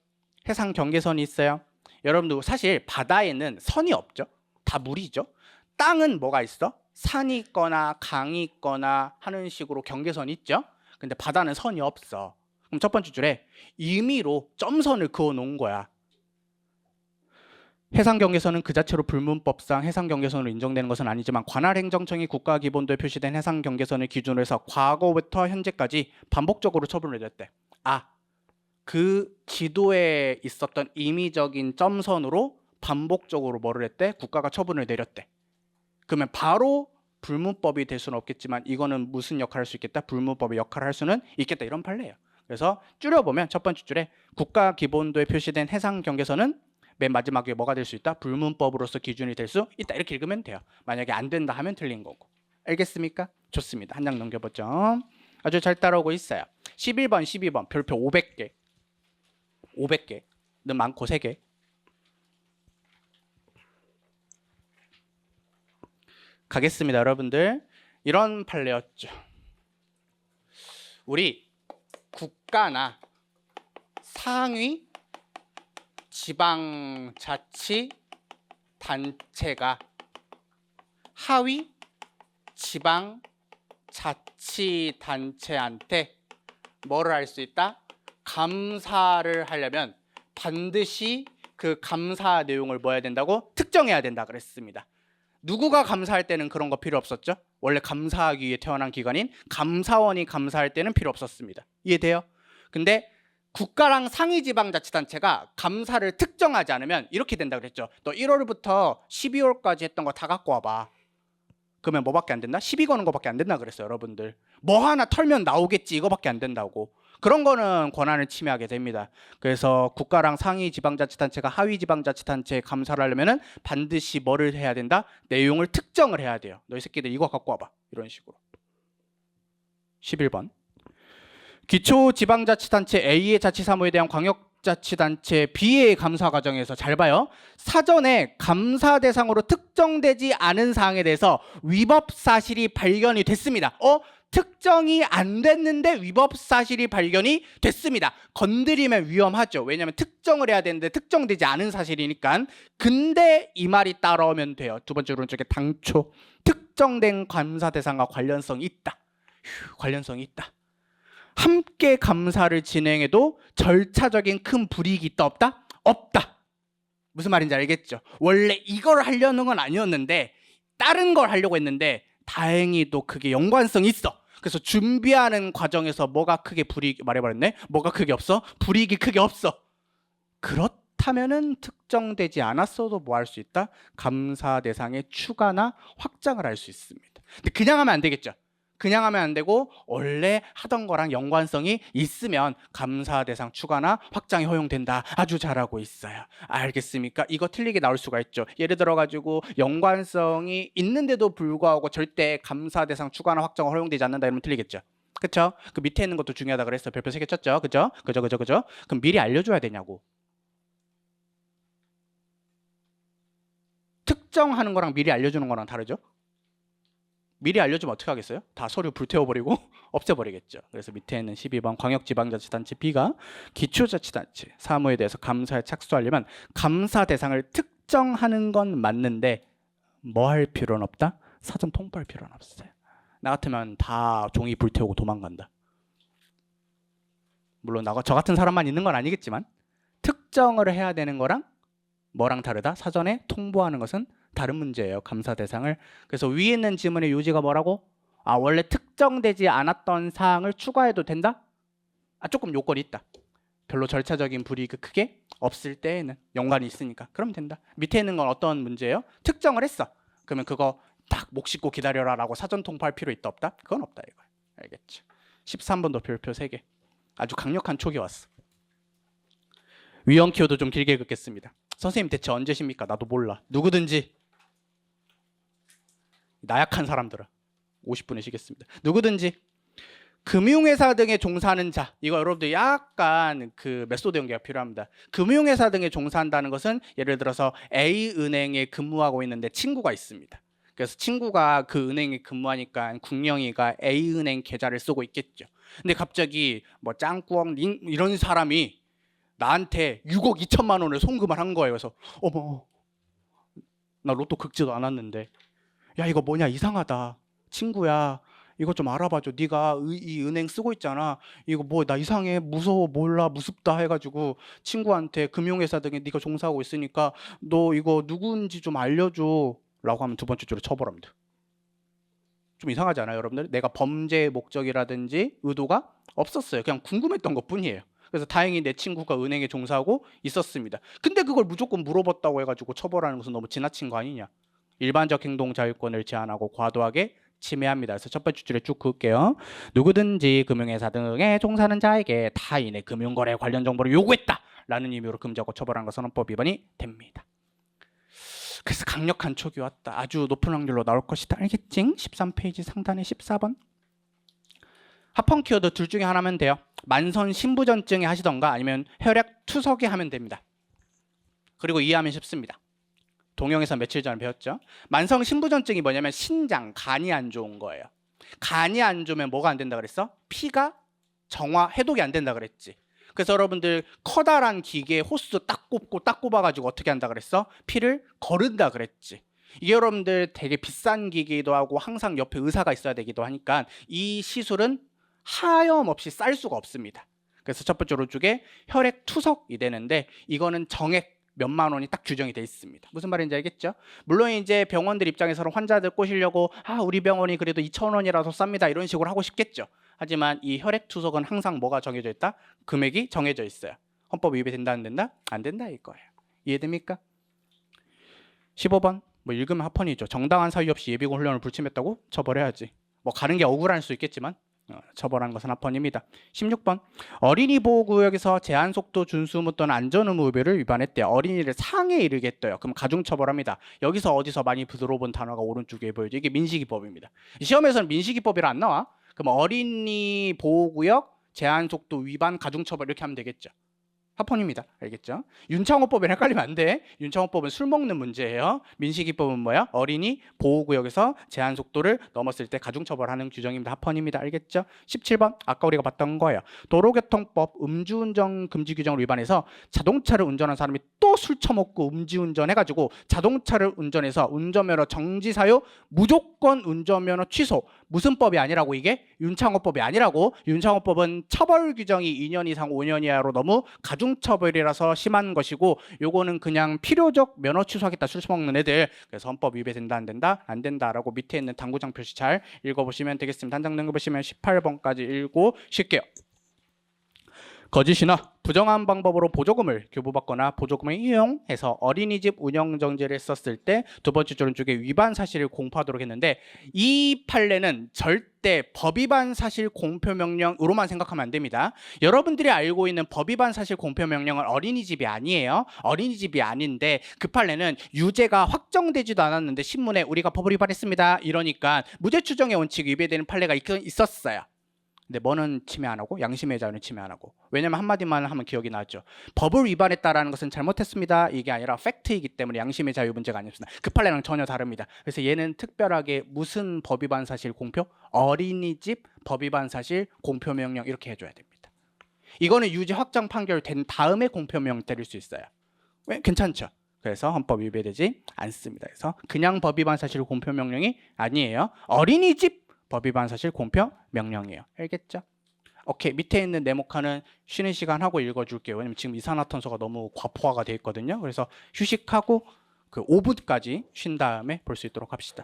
해상 경계선이 있어요. 여러분들 사실 바다에는 선이 없죠? 다 물이죠? 땅은 뭐가 있어? 산이 있거나 강이 있거나 하는 식으로 경계선이 있죠. 근데 바다는 선이 없어. 그럼 첫 번째 줄에 임의로 점선을 그어 놓은 거야. 해상 경계선은 그 자체로 불문법상 해상 경계선으로 인정되는 것은 아니지만 관할행정청이 국가기본도에 표시된 해상 경계선을 기준으로 해서 과거부터 현재까지 반복적으로 처분을 내렸대. 그 지도에 있었던 임의적인 점선으로 반복적으로 뭐를 했대? 국가가 처분을 내렸대. 그러면 바로 불문법이 될 수는 없겠지만 이거는 무슨 역할을 할 수 있겠다? 불문법의 역할을 할 수는 있겠다. 이런 판례예요. 그래서 줄여보면 첫 번째 줄에 국가기본도에 표시된 해상 경계선은 맨 마지막에 뭐가 될 수 있다? 불문법으로서 기준이 될 수 있다. 이렇게 읽으면 돼요. 만약에 안 된다 하면 틀린 거고. 알겠습니까? 좋습니다. 한 장 넘겨보죠. 아주 잘 따라오고 있어요. 11번, 12번 별표 500개. 500개는 많고 3개. 가겠습니다. 여러분들 이런 판례였죠. 우리 국가나 상위 지방자치단체가 하위 지방자치단체한테 뭐를 할 수 있다? 감사를 하려면 반드시 그 감사 내용을 뭐 해야 된다고? 특정해야 된다 그랬습니다. 누구가 감사할 때는 그런 거 필요 없었죠? 원래 감사하기 위해 태어난 기관인 감사원이 감사할 때는 필요 없었습니다. 이해돼요? 근데 국가랑 상위지방자치단체가 감사를 특정하지 않으면 이렇게 된다 그랬죠. 너 1월부터 12월까지 했던 거 다 갖고 와봐. 그러면 뭐밖에 안 된다? 시비 거는 거밖에 안 된다 그랬어요. 여러분들 뭐 하나 털면 나오겠지 이거밖에 안 된다고. 그런 거는 권한을 침해하게 됩니다. 그래서 국가랑 상위 지방자치단체가 하위 지방자치단체에 감사를 하려면 반드시 뭐를 해야 된다? 내용을 특정을 해야 돼요. 너희 새끼들 이거 갖고 와봐. 이런 식으로. 11번. 기초지방자치단체 A의 자치사무에 대한 광역자치단체 B의 감사 과정에서 잘 봐요. 사전에 감사 대상으로 특정되지 않은 사항에 대해서 위법 사실이 발견이 됐습니다. 특정이 안 됐는데 위법 사실이 발견이 됐습니다. 건드리면 위험하죠. 왜냐하면 특정을 해야 되는데 특정되지 않은 사실이니까. 근데 이 말이 따라오면 돼요. 두 번째 오른쪽에 당초 특정된 감사 대상과 관련성이 있다. 관련성이 있다. 함께 감사를 진행해도 절차적인 큰 불이익이 있다 없다? 없다. 무슨 말인지 알겠죠? 원래 이걸 하려는 건 아니었는데 다른 걸 하려고 했는데 다행히도 그게 연관성이 있어. 그래서 준비하는 과정에서 뭐가 크게 불이익 말해버렸네. 뭐가 크게 없어? 불이익이 크게 없어. 그렇다면은 특정되지 않았어도 뭐 할 수 있다? 감사 대상의 추가나 확장을 할 수 있습니다. 근데 그냥 하면 안 되겠죠. 그냥 하면 안 되고 원래 하던 거랑 연관성이 있으면 감사 대상 추가나 확장이 허용된다. 아주 잘하고 있어요. 알겠습니까? 이거 틀리게 나올 수가 있죠. 예를 들어 가지고 연관성이 있는데도 불구하고 절대 감사 대상 추가나 확장 허용되지 않는다 이러면 틀리겠죠. 그쵸? 그 밑에 있는 것도 중요하다 그랬어. 별표 3개 쳤죠. 그죠? 그죠? 그럼 미리 알려줘야 되냐고. 특정하는 거랑 미리 알려주는 거랑 다르죠? 미리 알려주면 어떻게 하겠어요? 다 서류 불태워버리고 없애버리겠죠. 그래서 밑에 있는 12번 광역지방자치단체 B가 기초자치단체 사무에 대해서 감사에 착수하려면 감사 대상을 특정하는 건 맞는데 뭐 할 필요는 없다? 사전 통보할 필요는 없어요. 나 같으면 다 종이 불태우고 도망간다. 물론 저 같은 사람만 있는 건 아니겠지만 특정을 해야 되는 거랑 뭐랑 다르다? 사전에 통보하는 것은 다른 문제예요. 감사 대상을. 그래서 위에 있는 지문의 요지가 뭐라고? 원래 특정되지 않았던 사항을 추가해도 된다? 조금 요건이 있다. 별로 절차적인 불이익이 크게 없을 때에는 연관이 있으니까 그럼 된다. 밑에 있는 건 어떤 문제예요? 특정을 했어. 그러면 그거 딱 목 씻고 기다려라 라고 사전 통보할 필요 있다 없다? 그건 없다 이거. 알겠죠? 13번도 별표 3개. 아주 강력한 촉이 왔어. 위험 키워드 좀 길게 긋겠습니다. 선생님 대체 언제십니까? 나도 몰라. 누구든지 나약한 사람들은 50분에 쉬겠습니다. 누구든지 금융회사 등에 종사하는 자, 이거 여러분들 약간 그 메소드 연계가 필요합니다. 금융회사 등에 종사한다는 것은 예를 들어서 A은행에 근무하고 있는데 친구가 있습니다. 그래서 친구가 그 은행에 근무하니까 국영이가 A은행 계좌를 쓰고 있겠죠. 근데 갑자기 뭐 짱꾸엉 이런 사람이 나한테 6억 2천만 원을 송금을 한 거예요. 그래서 어머, 나 로또 긁지도 않았는데 야 이거 뭐냐 이상하다. 친구야 이거 좀 알아봐줘. 네가 이 은행 쓰고 있잖아. 이거 뭐 나 이상해 무서워 몰라 무섭다 해가지고 친구한테 금융회사 등에 네가 종사하고 있으니까 너 이거 누구인지 좀 알려줘 라고 하면 두 번째 줄에 처벌합니다. 좀 이상하지 않아요 여러분들? 내가 범죄의 목적이라든지 의도가 없었어요. 그냥 궁금했던 것뿐이에요. 그래서 다행히 내 친구가 은행에 종사하고 있었습니다. 근데 그걸 무조건 물어봤다고 해가지고 처벌하는 것은 너무 지나친 거 아니냐. 일반적 행동 자유권을 제한하고 과도하게 침해합니다. 그래서 첫 번째 줄에 쭉 그을게요. 누구든지 금융회사 등에 종사하는 자에게 타인의 금융거래 관련 정보를 요구했다 라는 의미로 금지하고 처벌한 것은 헌법 위반이 됩니다. 그래서 강력한 촉이 왔다. 아주 높은 확률로 나올 것이다. 알겠지? 13페이지 상단에 14번. 합헌 키워드 둘 중에 하나면 돼요. 만선 신부전증에 하시던가 아니면 혈액 투석에 하면 됩니다. 그리고 이해하면 쉽습니다. 동영에서 며칠 전에 배웠죠. 만성 신부전증이 뭐냐면 신장, 간이 안 좋은 거예요. 간이 안 좋으면 뭐가 안 된다 그랬어? 피가 해독이 안 된다 그랬지. 그래서 여러분들 커다란 기계에 호스 딱 꼽아가지고 어떻게 한다 그랬어? 피를 거른다 그랬지. 이게 여러분들 되게 비싼 기기이기도 하고 항상 옆에 의사가 있어야 되기도 하니까 이 시술은 하염없이 쌀 수가 없습니다. 그래서 첫 번째로 쪽에 혈액 투석이 되는데 이거는 정액 몇만 원이 딱 규정이 돼 있습니다. 무슨 말인지 알겠죠? 물론 이제 병원들 입장에서는 환자들 꼬시려고 우리 병원이 그래도 2,000원이라서 쌉니다 이런 식으로 하고 싶겠죠. 하지만 이 혈액 투석은 항상 뭐가 정해져 있다? 금액이 정해져 있어요. 헌법 위반이 된다 안 된다? 안 된다 이거예요. 이해됩니까? 15번 뭐 읽으면 합헌이죠. 정당한 사유 없이 예비군 훈련을 불침했다고 처벌해야지. 뭐 가는 게 억울할 수 있겠지만 처벌한 것은 합헌입니다. 16번 어린이 보호구역에서 제한속도 준수 무 또는 안전의무를 위반했대요. 어린이를 상해에 이르게 했대요. 그럼 가중처벌합니다. 여기서 어디서 많이 들어본 단어가 오른쪽에 보이죠. 이게 민식이법입니다. 시험에서는 민식이법이라 안 나와. 그럼 어린이 보호구역 제한속도 위반 가중처벌 이렇게 하면 되겠죠. 합헌입니다. 알겠죠? 윤창호법에 헷갈리면 안 돼. 윤창호법은 술 먹는 문제예요. 민식이법은 뭐야? 어린이 보호구역에서 제한 속도를 넘었을 때 가중처벌하는 규정입니다. 합헌입니다. 알겠죠? 17번 아까 우리가 봤던 거예요. 도로교통법 음주운전 금지 규정을 위반해서 자동차를 운전한 사람이 또 술 처먹고 음주운전 해가지고 자동차를 운전해서 운전면허 정지 사유 무조건 운전면허 취소. 무슨 법이 아니라고 이게? 윤창호법이 아니라고. 윤창호법은 처벌 규정이 2년 이상 5년 이하로 너무 가중처벌이라서 심한 것이고 요거는 그냥 필요적 면허 취소하겠다 술 처먹는 애들. 그래서 헌법 위배 된다 안 된다? 안 된다라고 밑에 있는 당구장 표시 잘 읽어보시면 되겠습니다. 한 장 넘겨보시면 18번까지 읽고 쉴게요. 거짓이나 부정한 방법으로 보조금을 교부받거나 보조금을 이용해서 어린이집 운영정지를 썼을 때 두 번째 조론 쪽에 위반 사실을 공표하도록 했는데 이 판례는 절대 법위반 사실 공표 명령으로만 생각하면 안 됩니다. 여러분들이 알고 있는 법위반 사실 공표 명령은 어린이집이 아니에요. 어린이집이 아닌데 그 판례는 유죄가 확정되지도 않았는데 신문에 우리가 법을 위반했습니다. 이러니까 무죄 추정의 원칙이 위배되는 판례가 있었어요. 근데 뭐는 침해 안 하고 양심의 자유는 침해 안 하고. 왜냐면 한마디만 하면 기억이 나죠. 법을 위반했다라는 것은 잘못했습니다. 이게 아니라 팩트이기 때문에 양심의 자유 문제가 아니었습니다. 그 판례랑 전혀 다릅니다. 그래서 얘는 특별하게 무슨 법 위반 사실 공표? 어린이집 법 위반 사실 공표 명령 이렇게 해줘야 됩니다. 이거는 유죄 확정 판결된 다음에 공표 명령 때릴 수 있어요. 왜? 괜찮죠? 그래서 헌법 위배되지 않습니다. 그래서 그냥 법 위반 사실 공표 명령이 아니에요. 어린이집 법 위반 사실 공표 명령이에요. 알겠죠? 오케이. 밑에 있는 네모칸은 쉬는 시간 하고 읽어줄게요. 왜냐면 지금 이산화탄소가 너무 과포화가 돼 있거든요. 그래서 휴식하고 그 5분까지 쉰 다음에 볼 수 있도록 합시다.